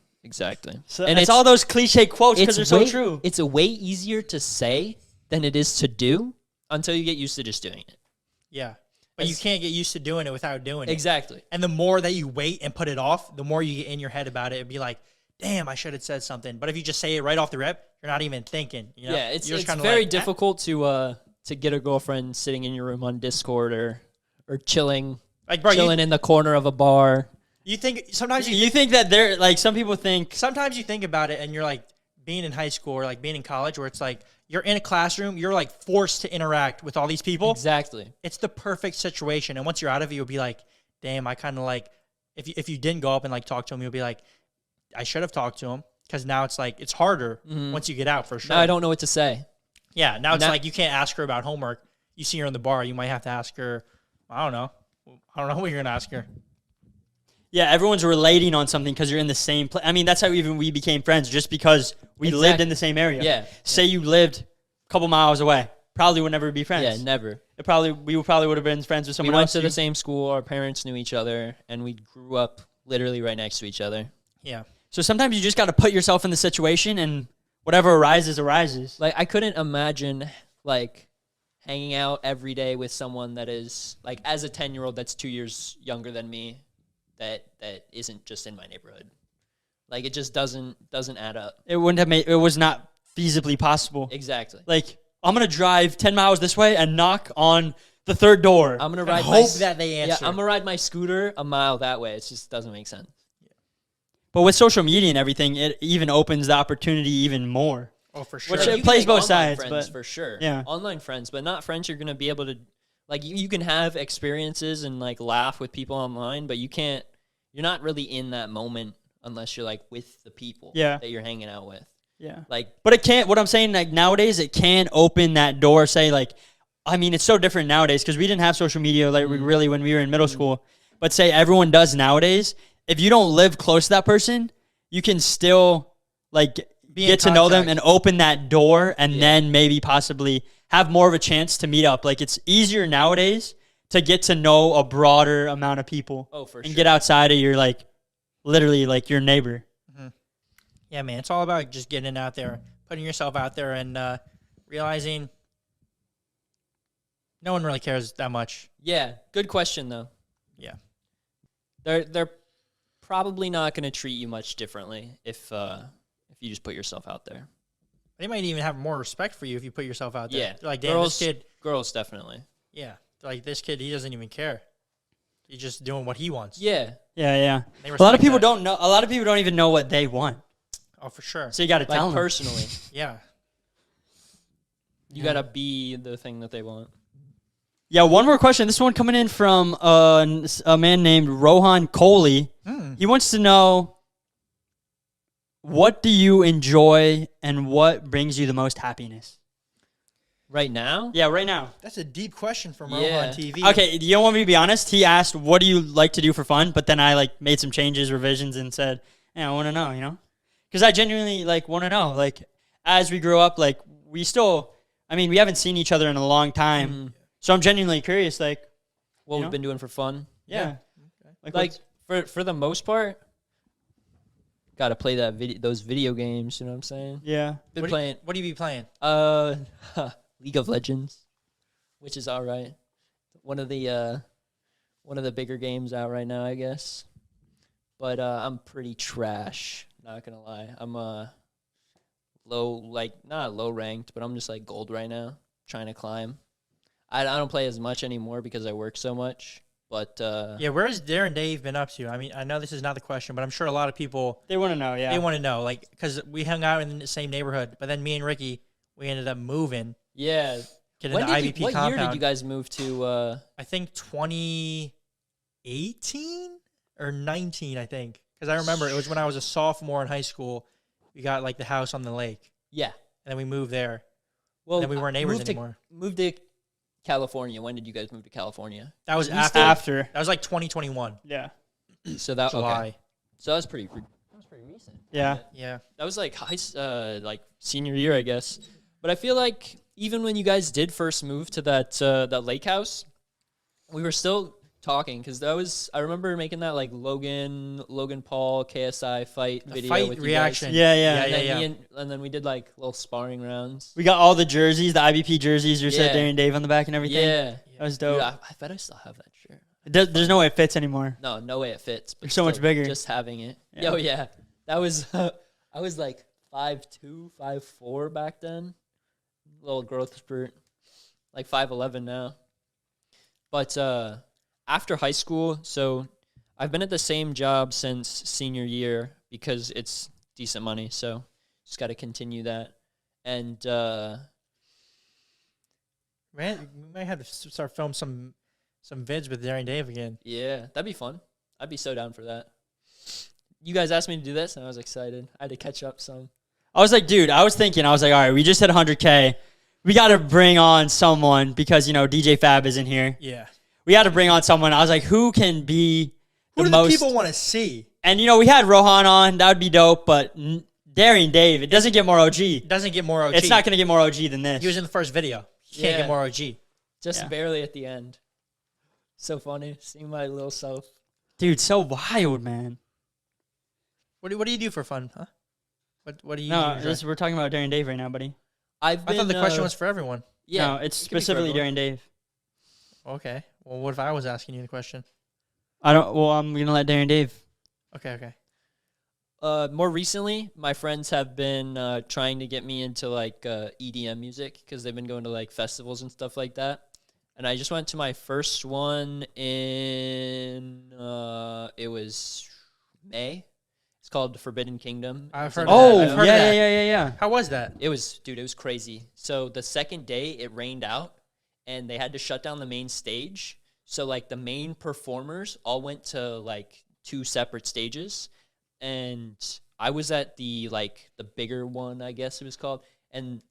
So, And it's all those cliche quotes because they're so way- true. It's a way easier to say than it is to do until you get used to just doing it. Yeah, but you can't get used to doing it without doing it. Exactly. And the more that you wait and put it off, the more you get in your head about it. It'd be like, damn, I should have said something. But if you just say it right off the rip, you're not even thinking. You know? Yeah, it's You're just kinda very like, "Ah." difficult to get a girlfriend sitting in your room on Discord or chilling Like, bro, chilling in the corner of a bar. you think sometimes You think that they're like some people think sometimes you think about it and you're like being in high school or like being in college where it's like you're in a classroom, you're like forced to interact with all these people. Exactly. It's the perfect situation. And once you're out of it, you'll be like, damn, I kind of like, if you didn't go up and like talk to him, you'll be like, I should have talked to him. because now it's like it's harder once you get out for sure. Now I don't know what to say. Yeah, now it's Now- like you can't ask her about homework. You see her in the bar, you might have to ask her. I don't know what you're gonna ask her. Yeah, everyone's relating on something because you're in the same place. I mean, that's how even we became friends, just because we lived Exactly. in the same area. Yeah. Say you lived a couple miles away, probably would never be friends. Yeah, never. We probably would have been friends with We someone went else. to the same school. Our parents knew each other, and we grew up literally right next to each other. Yeah, So sometimes you just got to put yourself in the situation, and whatever arises, arises. Like I couldn't imagine like hanging out every day with someone that is like as a 10-year-old that's 2 years younger than me, that isn't just in my neighborhood. Like it just doesn't add up. It wouldn't have made. It was not feasibly possible. Exactly. Like I'm gonna drive 10 miles this way and knock on the third door. I'm gonna and ride hope that they yeah, answer. I'm gonna ride my scooter a mile that way. It just doesn't make sense. But with social media and everything, it even opens the opportunity even more. Oh, for sure. Which You it can plays make both online sides, friends but- for sure. Yeah. Online friends, but not friends you're gonna be able to like. You can have experiences and like laugh with people online, but you can't. You're not really in that moment unless you're like with the people Yeah. that you're hanging out with. Yeah. Like But it can't. What I'm saying, like nowadays, it can open that door. Say, like, I mean, it's so different nowadays because we didn't have social media like we really when we were in middle school. But say everyone does nowadays. If you don't live close to that person, you can still like Be in get to know them contact. and open that door, and Yeah. then maybe possibly have more of a chance to meet up. Like it's easier nowadays to get to know a broader amount of people. Oh, for and sure. get outside of your like literally like your neighbor. Yeah, man, it's all about just getting out there, putting yourself out there, and realizing no one really cares that much. yeah, good question though. Yeah, They're probably not gonna treat you much differently if you just put yourself out there. they might even have more respect for you if you put yourself out there. Yeah, They're like, damn, girls, this kid. girls definitely. Yeah, they're like this kid, he doesn't even care. He's just doing what he wants. Yeah, Yeah, yeah. They A lot of respect people that. don't know. A lot of people don't even know what they want. Oh, for sure. So you got to tell like them. personally, Yeah. you gotta be the thing that they want. Yeah, one more question. This one coming in from a man named Rohan Kohli. He wants to know, what do you enjoy and what brings you the most happiness? Right now, Yeah, right now. That's a deep question from Yeah. Rohan TV. Okay, you don't want me to be honest? He asked, what do you like to do for fun? But then I like made some changes, revisions, and said, yeah, I want to know, you know? Because I genuinely like want to know. Like, as we grew up, like, we still, I mean, we haven't seen each other in a long time. So I'm genuinely curious, like, what You we've know? been doing for fun. yeah. Like what's- for the most part, gotta play those video games. You know what I'm saying? yeah. Been What, playing what do you be playing? League of Legends, which is all right. One of the bigger games out right now, I guess. But I'm pretty trash. Not gonna lie, I'm low, like not low ranked, but I'm just like gold right now, trying to climb. I don't play as much anymore because I work so much. But Yeah, where has Darren Dave been up to? I mean, I know this is not the question, but I'm sure a lot of people, They want to know, yeah. they want to know. Like, because we hung out in the same neighborhood, but then me and Ricky, we ended up moving, yeah, getting when the did you, IVP what compound. year did you guys move to? I think 2018 or 19, I think. Because I remember it was when I was a sophomore in high school. We got like the house on the lake, Yeah, and then we moved there. well, Then we weren't neighbors moved anymore. Moved to California. When did you guys move to California? That was We after. After. That was like 2021, Yeah. So that July. okay. So that was pretty recent. Yeah. Yeah. That was like like senior year, I guess. But I feel like even when you guys did first move to that lake house, we were still talking because I remember making that like Logan Paul KSI fight video Fight with reaction. Yeah, You yeah. guys. And then, yeah. and then we did like little sparring rounds. We got all the jerseys, the IBP jerseys. You said Yeah. Darren Dave on the back and everything. Yeah, That was Dude, dope. I bet I still have that shirt. There's no way it fits anymore. No way it fits. But You're so much still, bigger. Just having it. Yeah. Yo, yeah. That was I was like 5'2", 5'4" back then. Little growth spurt. Like 5'11" now. But after high school, so I've been at the same job since senior year because it's decent money, so just got to continue that. And Man, we might have to start film some vids with Darren Dave again. yeah, that'd be fun. I'd be so down for that. you guys asked me to do this, and I was excited. I had to catch up some. I was like, dude, I was like, all right, we just hit 100K. We got to bring on someone because, DJ Fab isn't here. Yeah. We had to bring on someone. I was like, who can be Who do most... the people want to see? And, we had Rohan on. That would be dope, but Darian Dave, it doesn't get more OG. It doesn't get more OG. It's not going to get more OG than this. He was in the first video. He can't get more OG. Just barely at the end. So funny. Seeing my little self. Dude, so wild, man. What do you do for fun, huh? What do you No, do? we're talking about Darian Dave right now, buddy. I thought the question was for everyone. Yeah. No, it's it could be for specifically everyone. Darian Dave. Okay. Well, what if I was asking you the question? I'm going to let Darian Dave. Okay. More recently, my friends have been trying to get me into like EDM music because they've been going to like festivals and stuff like that. And I just went to my first one in it was May. It's called The Forbidden Kingdom. I've heard Oh, I've heard yeah, of that. yeah. How was that? It was crazy. So the second day it rained out and they had to shut down the main stage. So like the main performers all went to like 2 separate stages. And I was at the bigger one, I guess it was called. And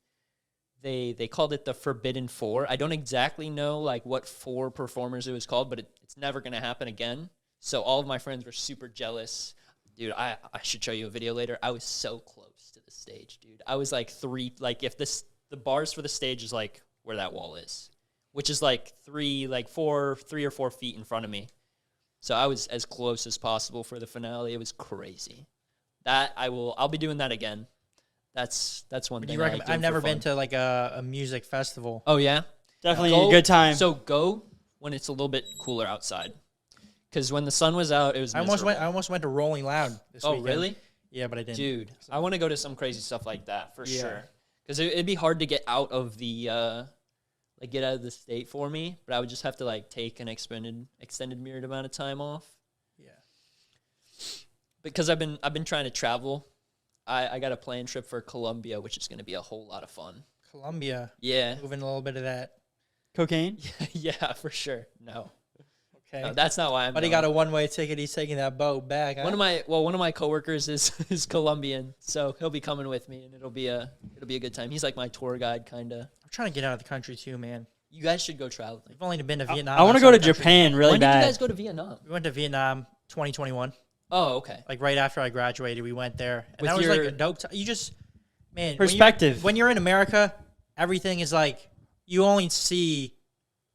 they called it the Forbidden Four. I don't exactly know like what 4 performers it was called, but it's never going to happen again. So all of my friends were super jealous. Dude, I should show you a video later. I was so close to the stage, dude. I was like 3, like if the bars for the stage is like where that wall is, which is like 3 or 4 feet in front of me. So I was as close as possible for the finale. It was crazy. I'll be doing that again. That's one Would thing. you recommend? I've never been to. to like a music festival. Oh yeah, Definitely a good time. So go when it's a little bit cooler outside. Because when the sun was out, it was. I almost went to Rolling Loud this weekend. Oh really? Yeah, but I didn't. Dude, I want to go to some crazy stuff like that for sure. Because it'd be hard to get out of the get out of the state for me, but I would just have to like take an extended period amount of time off. Yeah. Because I've been trying to travel. I got a planned trip for Colombia, which is going to be a whole lot of fun. Colombia. Yeah. Moving a little bit of that. Cocaine? Yeah, for sure. No. Okay. No, that's not why I'm. But he got a one-way ticket. He's taking that boat back. Huh? One of my coworkers is Colombian, so he'll be coming with me, and it'll be a good time. He's like my tour guide, kind of. I'm trying to get out of the country too, man. You guys should go traveling. We've only been to Vietnam. I want to go to outside the country. Japan really When did bad. you guys go to Vietnam? We went to Vietnam 2021. Oh, okay. Like right after I graduated, we went there, and With that was like your- a dope time. You just, man, Perspective. When you're in America, everything is like you only see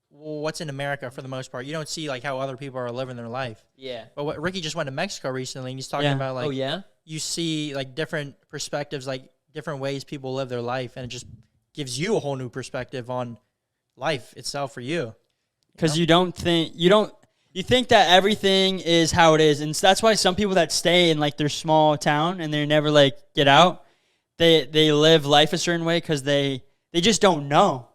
what's in America for the most part. You don't see like how other people are living their life. Yeah. But what Ricky just went to Mexico recently, and he's talking Yeah. about like Oh yeah. you see like different perspectives, like different ways people live their life, and it just gives you a whole new perspective on life itself for you. Because you think that everything is how it is. And so that's why some people that stay in like their small town and they never like get out, they live life a certain way because they just don't know.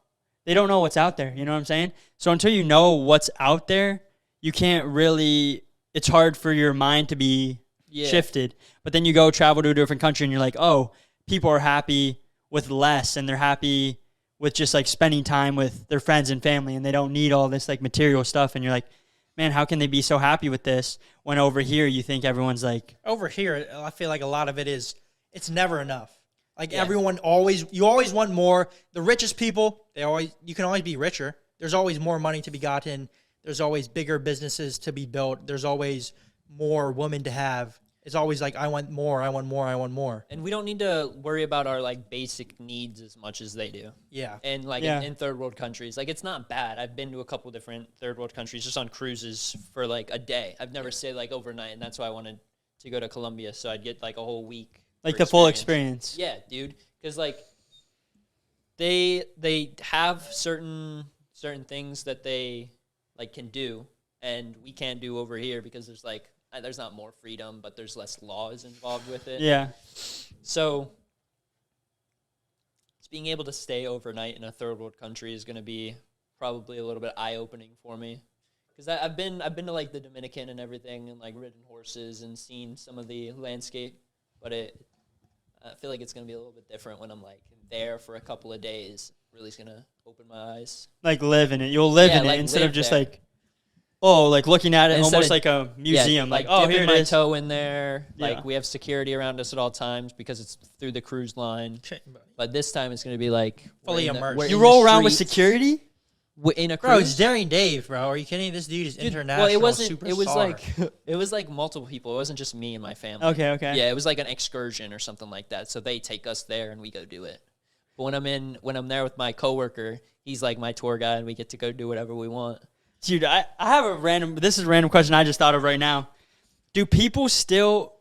They don't know what's out there. You know what I'm saying? So until you know what's out there, you can't really, it's hard for your mind to be shifted. But then you go travel to a different country and you're like, oh, people are happy with less and they're happy with just like spending time with their friends and family and they don't need all this like material stuff. And you're like, man, how can they be so happy with this when over here you think everyone's like... Over here, I feel like a lot of it is, it's never enough. Like Yeah. everyone you always want more. The richest people, you can always be richer. There's always more money to be gotten. There's always bigger businesses to be built. There's always more women to have. It's always like, I want more, I want more, I want more. And we don't need to worry about our like basic needs as much as they do. Yeah. And like Yeah. in third world countries, like it's not bad. I've been to a couple different third world countries just on cruises for like a day. I've never stayed like overnight, and that's why I wanted to go to Colombia, so I'd get like a whole week. Like for the full experience. Yeah, dude. Because like they have certain things that they like can do, and we can't do over here because there's not more freedom, but there's less laws involved with it. Yeah. So it's being able to stay overnight in a third world country is going to be probably a little bit eye-opening for me, because I've been to like the Dominican and everything, and like ridden horses and seen some of the landscape, but I feel like it's going to be a little bit different when I'm like there for a couple of days. Really is going to open my eyes. Like live in it. You'll live Yeah, in it like instead of live just there. like Oh, like looking at it Instead almost of- like a museum. Yeah, like, oh, dipping here it my is. toe in there. Yeah. Like we have security around us at all times because it's through the cruise line. But this time it's gonna be like Fully we're in the- immersed. we're You in roll the around with streets. security? In a Bro, cruise. it's Daring Dave, bro. Are you kidding? This dude is international. Well, it wasn't. Superstar. It was like it was like multiple people. It wasn't just me and my family. Okay. Yeah, it was like an excursion or something like that. So they take us there and we go do it. But when I'm there with my coworker, he's like my tour guide and we get to go do whatever we want. Dude, I have this is a random question I just thought of right now. Do people still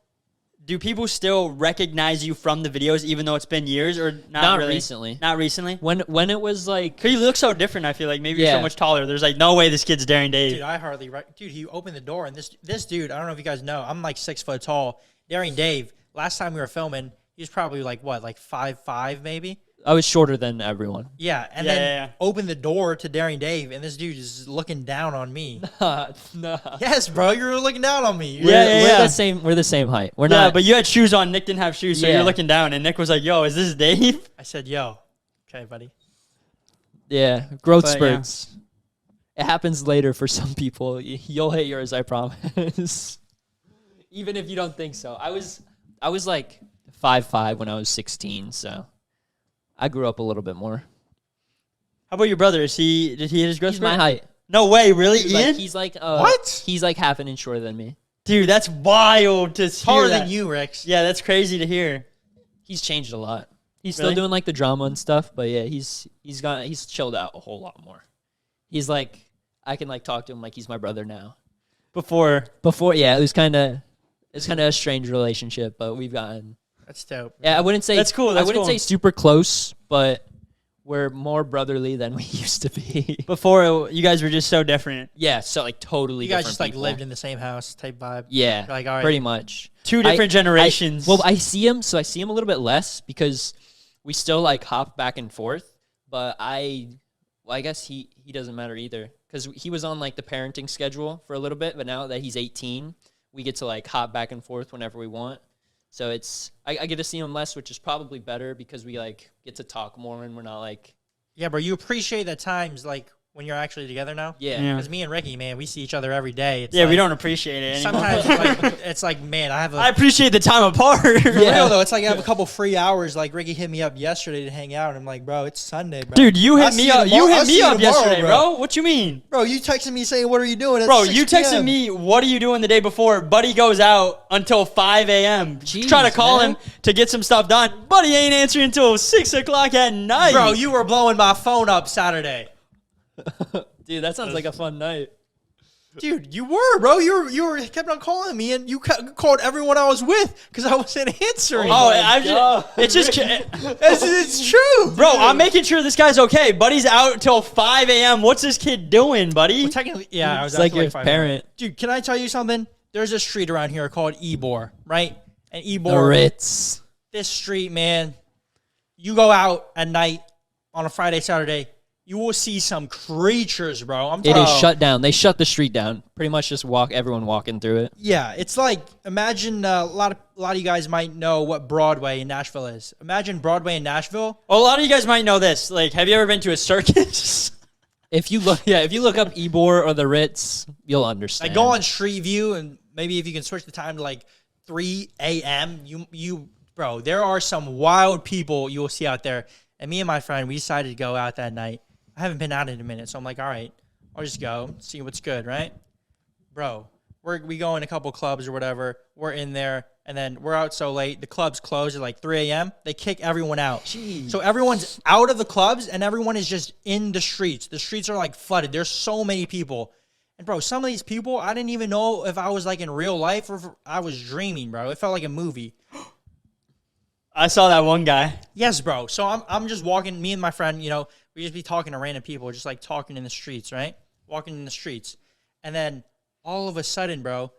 recognize you from the videos even though it's been years or not really? Recently. Not recently? When it was like Cause you look so different, I feel like. Maybe you're so Yeah. much taller. There's like no way this kid's Daring Dave. Dude, I hardly. Dude, he opened the door, and this dude. I don't know if you guys know. I'm like 6 foot tall. Daring Dave. Last time we were filming, he was probably like what, like 5'5" maybe. I was shorter than everyone. Yeah, and Yeah, then yeah, yeah. opened the door to Daring Dave, and this dude is looking down on me. Nah. Yes, bro, you're looking down on me. Yeah, We're the same height. We're Yeah, not. but you had shoes on. Nick didn't have shoes, so Yeah. you're looking down. And Nick was like, "Yo, is this Dave?" I said, "Yo, okay, buddy." Yeah, growth But, yeah. spurts. It happens later for some people. You'll hit yours, I promise. Even if you don't think so. I was like 5'5" when I was 16, so I grew up a little bit more. How about your brother? Did he hit his growth He's my spurt? height. No way, really, He's Ian? like, he's like What? He's like half an inch shorter than me. Dude, that's wild to hear Taller that. than you, Rex. Yeah, that's crazy to hear. He's changed a lot. He's Really? still doing like the drama and stuff, but yeah, he's chilled out a whole lot more. He's like I can like talk to him like he's my brother now. Before, Yeah, it's kind of a strange relationship, but we've gotten. That's dope. Yeah, I wouldn't say That's cool, I that's wouldn't cool. say super close, but we're more brotherly than we used to be. you guys were just so different. Yeah, so like totally. You guys different just like people. lived in the same house type vibe. Yeah, You're like, all right. pretty much. Two different generations. Well, I see him a little bit less because we still like hop back and forth. But I guess he doesn't matter either because he was on like the parenting schedule for a little bit, but now that he's 18, we get to like hop back and forth whenever we want. So I get to see him less, which is probably better because we like get to talk more and we're not like Yeah, bro, you appreciate the times like when you're actually together now. yeah. Yeah. Because me and Ricky, man, we see each other every day. It's yeah, like, we don't appreciate it anymore. Sometimes it's like, man, I have a I appreciate the time apart. For Yeah. real though, it's like I have a couple free hours. Like Ricky hit me up yesterday to hang out, and I'm like, bro, it's Sunday, bro. Dude, you I'll hit see me up. tomorrow- You I'll hit see me you up tomorrow, yesterday, bro. What you mean? Bro, you texted me saying, "What are you doing?" At Bro, 6 you texted p.m.? me, what are you doing the day before? Buddy goes out until 5 a.m. Jeez, Try to call man. him to get some stuff done. Buddy ain't answering until 6 o'clock at night. Bro, you were blowing my phone up Saturday. Dude, that sounds like a fun night. Dude, you were, bro. You were kept on calling me, and you called everyone I was with because I wasn't answering. Oh, my I'm God. just, it's just, it's true, bro, I'm making sure this guy's okay. Buddy's out till 5 a.m. What's this kid doing, buddy? Well, technically, yeah, I was It's like actually your 5 parent. Dude, can I tell you something? There's a street around here called Ybor, right? And The Ybor, Ritz. this street, man, you go out at night on a Friday, Saturday, you will see some creatures, bro. I'm It talking. is shut down. They shut the street down. Pretty much just everyone walking through it. Yeah, it's like imagine a lot of you guys might know what Broadway in Nashville is. Imagine Broadway in Nashville. Well, a lot of you guys might know this. Like, have you ever been to a circus? If you look up Ybor or the Ritz, you'll understand. Like go on Street View, and maybe if you can switch the time to like 3 a.m. You bro, there are some wild people you will see out there. And me and my friend, we decided to go out that night. I haven't been out in a minute, so I'm like, all right, I'll just go see what's good, right? Bro, we go in a couple clubs or whatever. We're in there, and then we're out so late. The clubs close at like 3 a.m. They kick everyone out. Jeez. So everyone's out of the clubs, and everyone is just in the streets. The streets are like flooded. There's so many people. And, bro, some of these people, I didn't even know if I was like in real life or if I was dreaming, bro. It felt like a movie. I saw that one guy. Yes, bro. So I'm just walking, me and my friend, you know, we just be talking to random people, just like talking in the streets, right? Walking in the streets. And then all of a sudden, bro,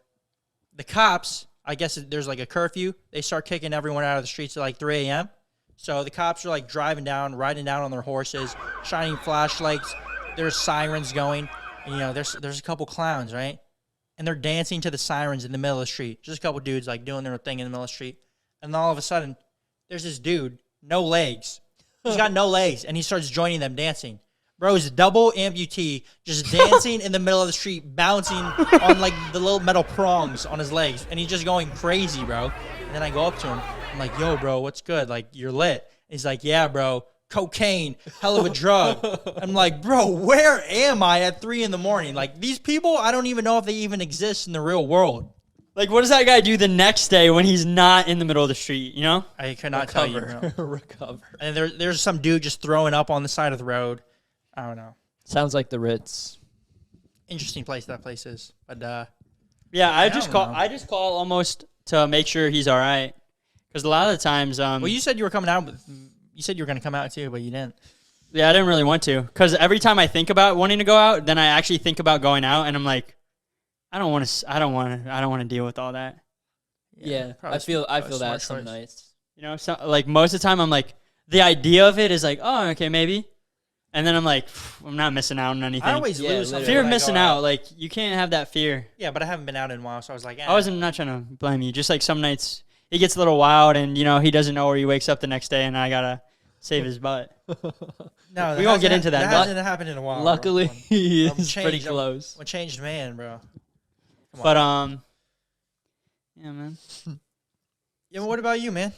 the cops, I guess there's like a curfew. They start kicking everyone out of the streets at like 3 a.m. So the cops are like riding down on their horses, shining flashlights. There's sirens going. And, you know, there's a couple clowns, right? And they're dancing to the sirens in the middle of the street. Just a couple dudes like doing their thing in the middle of the street. And then all of a sudden, there's this dude, no legs. He's got no legs, and he starts joining them dancing. Bro's double amputee, just dancing in the middle of the street, bouncing on like the little metal prongs on his legs, and he's just going crazy, bro. And then I go up to him, I'm like, "Yo, bro, what's good? Like, you're lit." And he's like, "Yeah, bro, cocaine, hell of a drug." I'm like, "Bro, where am I at 3 a.m? Like, these people, I don't even know if they even exist in the real world." Like, what does that guy do the next day when he's not in the middle of the street, you know? I cannot tell you. Recover. Bro. Recover. And there's some dude just throwing up on the side of the road. I don't know. Sounds like the Ritz. Interesting place that place is. But Yeah, I don't call know. I just call almost to make sure he's all right. Because a lot of the times, well, you said you were coming out. You said you were going to come out too, but you didn't. yeah, I didn't really want to. Because every time I think about wanting to go out, then I actually think about going out, and I'm like, I don't want to deal with all that. Yeah, probably I feel smart that some choice. nights. You know, so like most of the time, I'm like, the idea of it is like, oh, okay, maybe. And then I'm like, I'm not missing out on anything. I always Yeah, lose. something fear of when I go missing out. Like, you can't have that fear. Yeah, but I haven't been out in a while, so I was like, I wasn't not trying to blame you. Just like some nights, he gets a little wild, and you know he doesn't know where he wakes up the next day, and I gotta save his butt. No, We won't get into that, That but- hasn't happened in a while. Luckily, he I'm is pretty changed. close. I'm a changed man, bro. Come on. But yeah, man. Yeah, but what about you, man?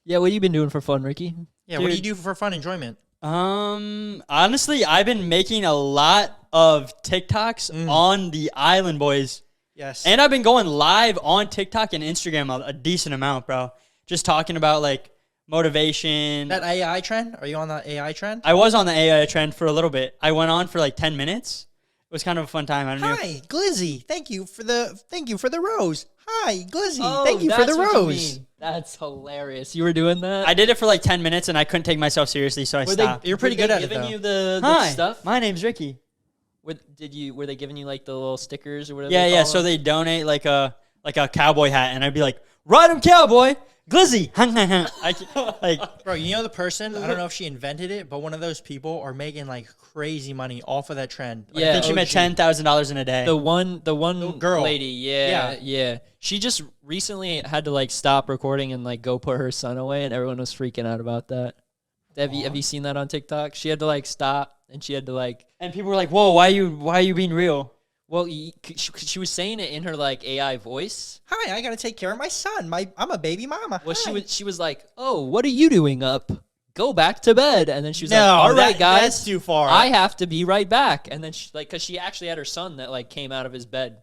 Yeah, what have you been doing for fun, Ricky? Yeah, what do you Dude. do for fun enjoyment? Honestly, I've been making a lot of TikToks on the Island Boys, Yes. and I've been going live on TikTok and Instagram a decent amount, bro. Just talking about like motivation. that AI trend? Are you on that AI trend? I was on the AI trend for a little bit. I went on for like 10 minutes. It was kind of a fun time. I don't know. Hi, Glizzy. Thank you for the rose. Hi, Glizzy. Oh, Thank you for the that's what you rose. mean. That's hilarious. You were doing that? I did it for like 10 minutes and I couldn't take myself seriously, so I Were stopped. You're pretty were good they at it, giving though. you the Hi, stuff? my name's Ricky. Were they giving you like the little stickers or whatever? Yeah, they yeah. call So them? they donate like a cowboy hat, and I'd be like, "Ride 'em, cowboy, Glizzy." Like, Bro, you know the person? I don't know if she invented it, but one of those people are making like crazy money off of that trend. Like, Yeah. I think she made OG. $10,000 in a day. the one girl. lady, yeah. She just recently had to like stop recording and like go put her son away, and everyone was freaking out about that. Have you seen that on TikTok? She had to like stop, and she had to like. And people were like, "Whoa, why are you being real?" Well, she was saying it in her like AI voice. Hi, I gotta take care of my son. I'm a baby mama. Well, Hi. she was like, "Oh, what are you doing up? Go back to bed." And then she was like, No, "All right, that- guys, that's too far. I have to be right back." And then she like, cause she actually had her son that like came out of his bed.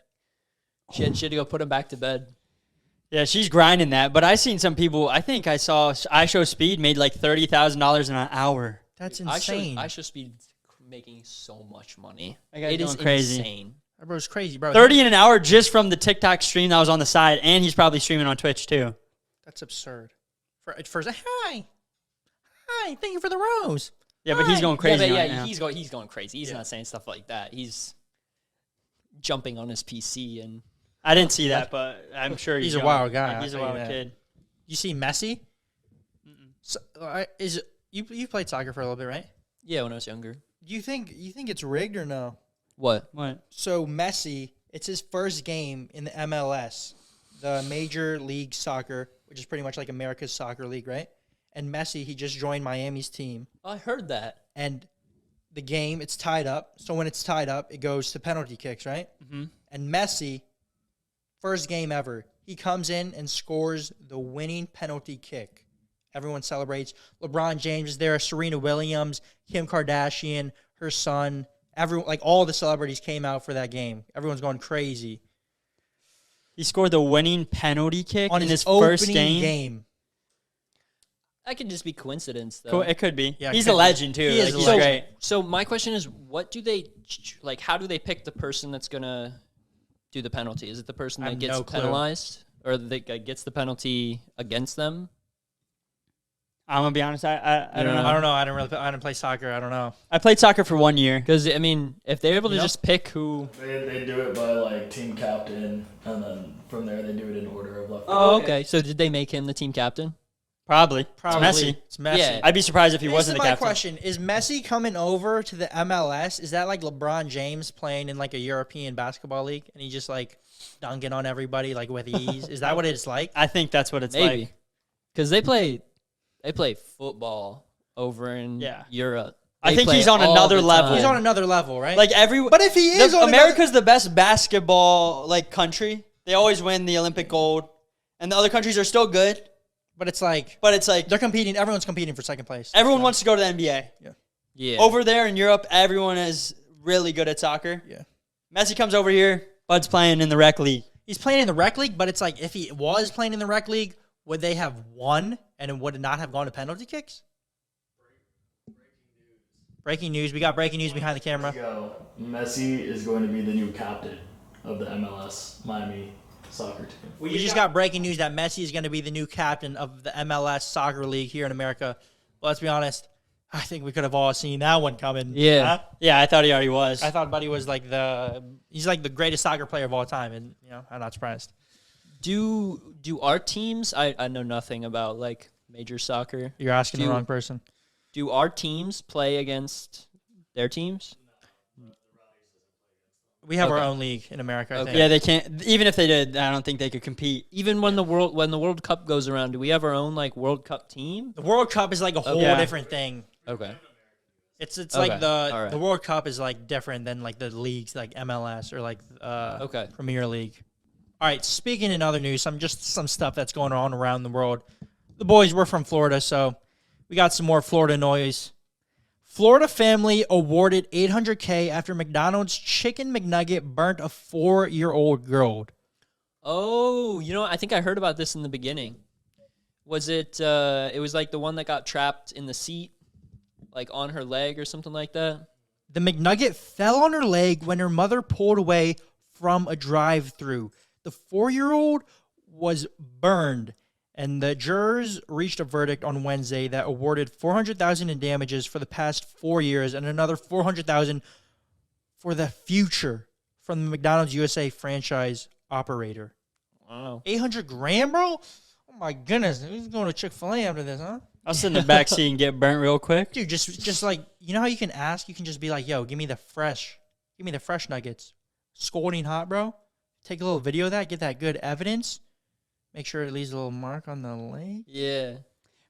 She had to go put him back to bed. Yeah, she's grinding that. But I seen some people. I think I saw iShow Speed made like $30,000 in an hour. That's I insane. should be making so much money. That guy's It is going crazy. insane. That bro's crazy, bro. 30 in an hour just from the TikTok stream that was on the side, and he's probably streaming on Twitch too. That's absurd. For hi, thank you for the rose. Yeah, but he's going crazy. Yeah, right now. he's going crazy. He's not saying stuff like that. He's jumping on his PC and I didn't see that, but I'm sure He's a going. wild guy, Like, he's a I'll tell you wild that. kid. You see Messi? So, you played soccer for a little bit, right? yeah. When I was younger, Do you think it's rigged or no? what? What? So Messi, it's his first game in the MLS, the Major League Soccer, which is pretty much like America's soccer league, right? And Messi, he just joined Miami's team, I heard that. and the game it's tied up. So when it's tied up, it goes to penalty kicks, right? Mhm. And Messi, first game ever, he comes in and scores the winning penalty kick. Everyone celebrates. LeBron James is there, Serena Williams, Kim Kardashian, her son. Everyone, like all the celebrities came out for that game. Everyone's going crazy He scored the winning penalty kick on in his his first opening game. That could just be coincidence, though. Cool. It could be. Yeah, it He's could a be. legend too. He is Like, a he's legend. great. So my question is, what do they like? How do they pick the person that's gonna do the penalty? Is it the person I that have gets no clue. penalized, or that gets the penalty against them? I'm gonna be honest. I don't know. I don't know. I didn't play soccer. I don't know. I played soccer for 1 year. Because I mean, if they're able to You know? just pick who. They do it by like team captain, and then from there they do it in order of left. Oh, okay. So did they make him the team captain? Probably. Probably It's Messi. It's Messi. Yeah. I'd be surprised if he This wasn't is the my captain. question. Is Messi coming over to the MLS? Is that like LeBron James playing in like a European basketball league and he just like dunking on everybody like with ease? Is that what it's like? I think that's what it's Maybe. like. Because they play football over in Yeah. Europe. I They think play he's on all another the level. time. He's on another level, right? Like every, But if he is on America's the best basketball like country. They always win the Olympic gold, and the other countries are still good. but it's like But they're competing. Everyone's competing for second place. everyone wants to go to the NBA. Yeah. Over there in Europe, everyone is really good at soccer. Yeah. Messi comes over here. Bud's playing in the rec league. He's playing in the rec league, but it's like if he was playing in the rec league, would they have won and it would not have gone to penalty kicks? Breaking news. We got breaking news behind the camera. Go. Messi is going to be the new captain of the MLS Miami soccer team. We just got breaking news that Messi is going to be the new captain of the MLS soccer league here in America. But let's be honest, I think we could have all seen that one coming. Yeah. Huh? Yeah, I thought he already was. I thought Buddy was he's like the greatest soccer player of all time, and I'm not surprised. Do our teams? I know nothing about like major soccer. You're asking the Do- wrong person. Do our teams play against their teams? We have our Okay. own league in America. I Okay. think. Yeah, they can't. Even if they did, I don't think they could compete. Even when the World Cup goes around, do we have our own like World Cup team? The World Cup is like a whole Yeah. different thing. Okay. It's Okay. like the All right. the World Cup is like different than like the leagues like MLS or like Okay. Premier League. All right, speaking in other news, some stuff that's going on around the world. The boys were from Florida, so we got some more Florida noise. Florida family awarded $800K after McDonald's chicken McNugget burnt a 4-year-old girl. Oh, I think I heard about this in the beginning. Was it? It was like the one that got trapped in the seat, like on her leg or something like that. The McNugget fell on her leg when her mother pulled away from a drive-through. The 4-year-old was burned, and the jurors reached a verdict on Wednesday that awarded $400,000 in damages for the past 4 years and another $400,000 for the future from the McDonald's USA franchise operator. Wow. 800 grand, bro? Oh my goodness, who's going to Chick-fil-A after this, huh? I'll sit in the back seat and get burnt real quick. Dude, just like, you know how you can ask? You can just be like, yo, give me the fresh nuggets. Scalding hot, bro. Take a little video of that, get that good evidence. Make sure it leaves a little mark on the leg. Yeah.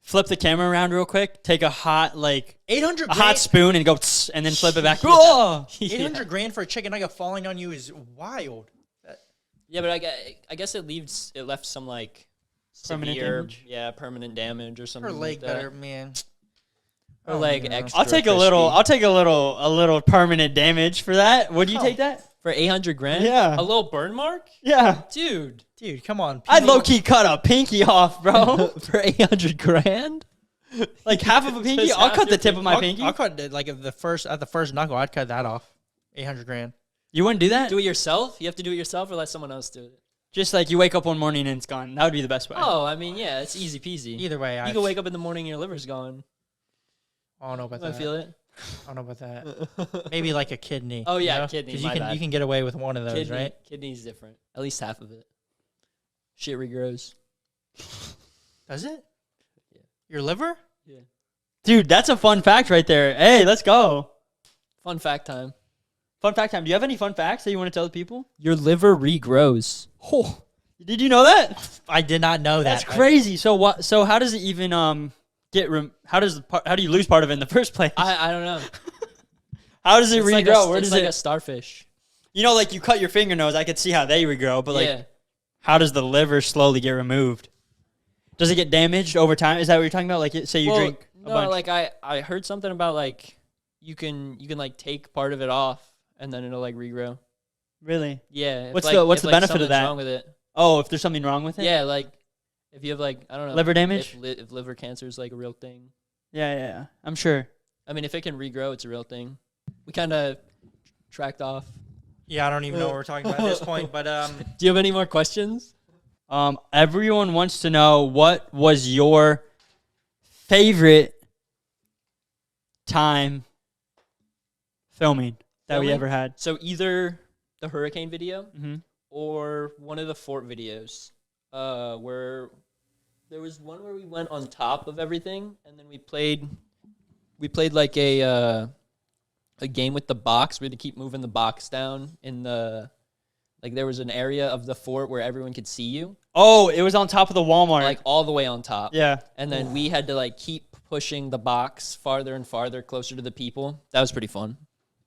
Flip the camera around real quick. Take a hot 800 a hot spoon and go, tss, and then flip it back. Yeah. Oh! 800 grand for a chicken nugget falling on you is wild. Yeah, but I guess it left some like Permanent severe, damage? yeah, permanent damage or something. Her leg like that. better, man. Her leg know. extra. I'll take a little permanent damage for that. Would you take that? for 800 grand. Yeah. A little burn mark, Yeah. dude. Dude, come on. I'd low key cut a pinky off, bro. For 800 grand. Like half of a pinky. Just I'll half cut the your tip of my pinky. I'll cut it, like at the first knuckle. I'd cut that off. 800 grand. You wouldn't do that? Do it yourself. You have to do it yourself, or let someone else do it. Just like you wake up one morning and it's gone. That would be the best way. Oh, I mean, yeah, it's easy peasy. Either way, You can wake up in the morning and your liver's gone. I don't know about I that. feel it. I don't know about that. Maybe like a kidney. Oh, yeah, you know? kidney, 'Cause my bad. you can get away with one of those, right? Kidney's different. At least half of it. Shit regrows. Does it? Yeah. Your liver? Yeah. Dude, that's a fun fact right there. Hey, let's go. Fun fact time. Fun fact time. Do you have any fun facts that you want to tell the people? Your liver regrows. Oh, did you know that? I did not know that. That's crazy. So what? So how does it even how do you lose part of it in the first place? I don't know. How does it It's regrow? like a, Where it's does like it? a starfish. You know, like you cut your fingernails. I could see how they regrow, but like, yeah. how does the liver slowly get removed? Does it get damaged over time? Is that what you're talking about? Like, say you Well, drink a no, bunch. like I heard something about like you can like take part of it off and then it'll like regrow. Really? Yeah. if, What's like- the- what's if, the like, benefit of something's that? Wrong with it. Oh, if there's something wrong with it? Yeah, like if you have like I don't know Liver damage? if liver cancer is like a real thing. Yeah. I'm sure. I mean, if it can regrow, it's a real thing. We kind of tracked off. Yeah, I don't even know what we're talking about at this point, but Do you have any more questions? Everyone wants to know what was your favorite time filming that we Filming? ever had. So either the hurricane video Mm-hmm. or one of the fort videos, where there was one where we went on top of everything and then we played like a game with the box. We had to keep moving the box down in the like there was an area of the fort where everyone could see you, Oh, it was on top of the Walmart. like all the way on top. yeah. And then we had to like keep pushing the box farther and farther closer to the people. That was pretty fun.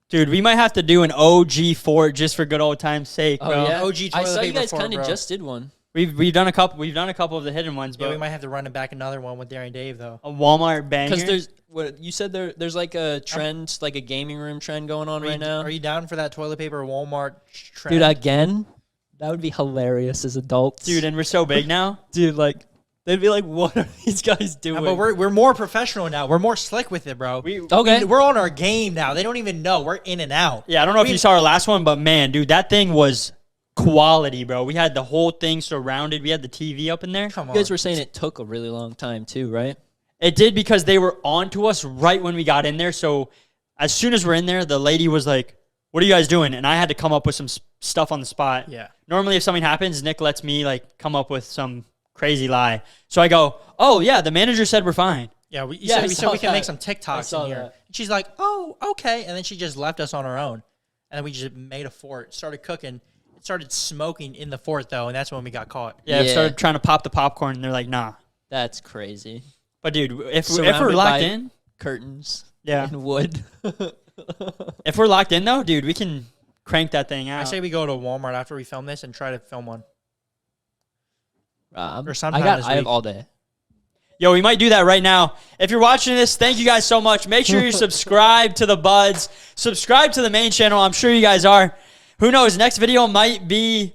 Dude, we might have to do an OG fort just for good old time's sake, Oh bro. yeah, OG I toilet saw you paper guys fort, kind of bro. just did one. We've done a couple. We've done a couple of the hidden ones, Yeah, but we might have to run it back another one with Darren Dave though. a Walmart banger. Because there's what you said there's like a trend, like a gaming room trend going on right now. Are you down for that toilet paper Walmart trend? Dude, again, that would be hilarious as adults. Dude, and we're so big now. dude, like they'd be like, "What are these guys doing?" But we're more professional now. We're more slick with it, bro. okay. We're on our game now. They don't even know. We're in and out. Yeah, I don't know if you saw our last one, but man, dude, that thing was quality, bro. We had the whole thing surrounded. We had the TV up in there. Come You on. guys were saying it took a really long time too, right? It did because they were on to us right when we got in there. So as soon as we're in there, the lady was like, "What are you guys doing?" And I had to come up with some stuff on the spot. Yeah. Normally, if something happens, Nick lets me like come up with some crazy lie. So I go, "Oh yeah, the manager said we're fine." Yeah, we Yeah, I said saw we can make that. some I TikToks saw in here. that. And she's like, "Oh, okay," and then she just left us on our own, and then we just made a fort, started cooking. It started smoking in the fort though, and that's when we got caught. Yeah, I Yeah. started trying to pop the popcorn, and they're like, "Nah." That's crazy. But dude, if we're Surrounded locked by in, curtains, yeah. and wood. If we're locked in though, dude, we can crank that thing out. I say we go to Walmart after we film this and try to film one. Or sometime this I have week. all day. Yo, we might do that right now. If you're watching this, thank you guys so much. Make sure you subscribe to the Buds. Subscribe to the main channel. I'm sure you guys are. Who knows? Next video might be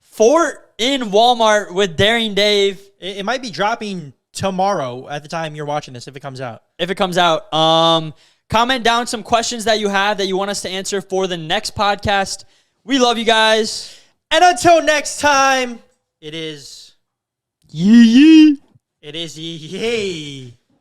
Fort in Walmart with Daring Dave. It might be dropping tomorrow at the time you're watching this if it comes out. If it comes out. Comment down some questions that you have that you want us to answer for the next podcast. We love you guys. And until next time, it is Yee. yay.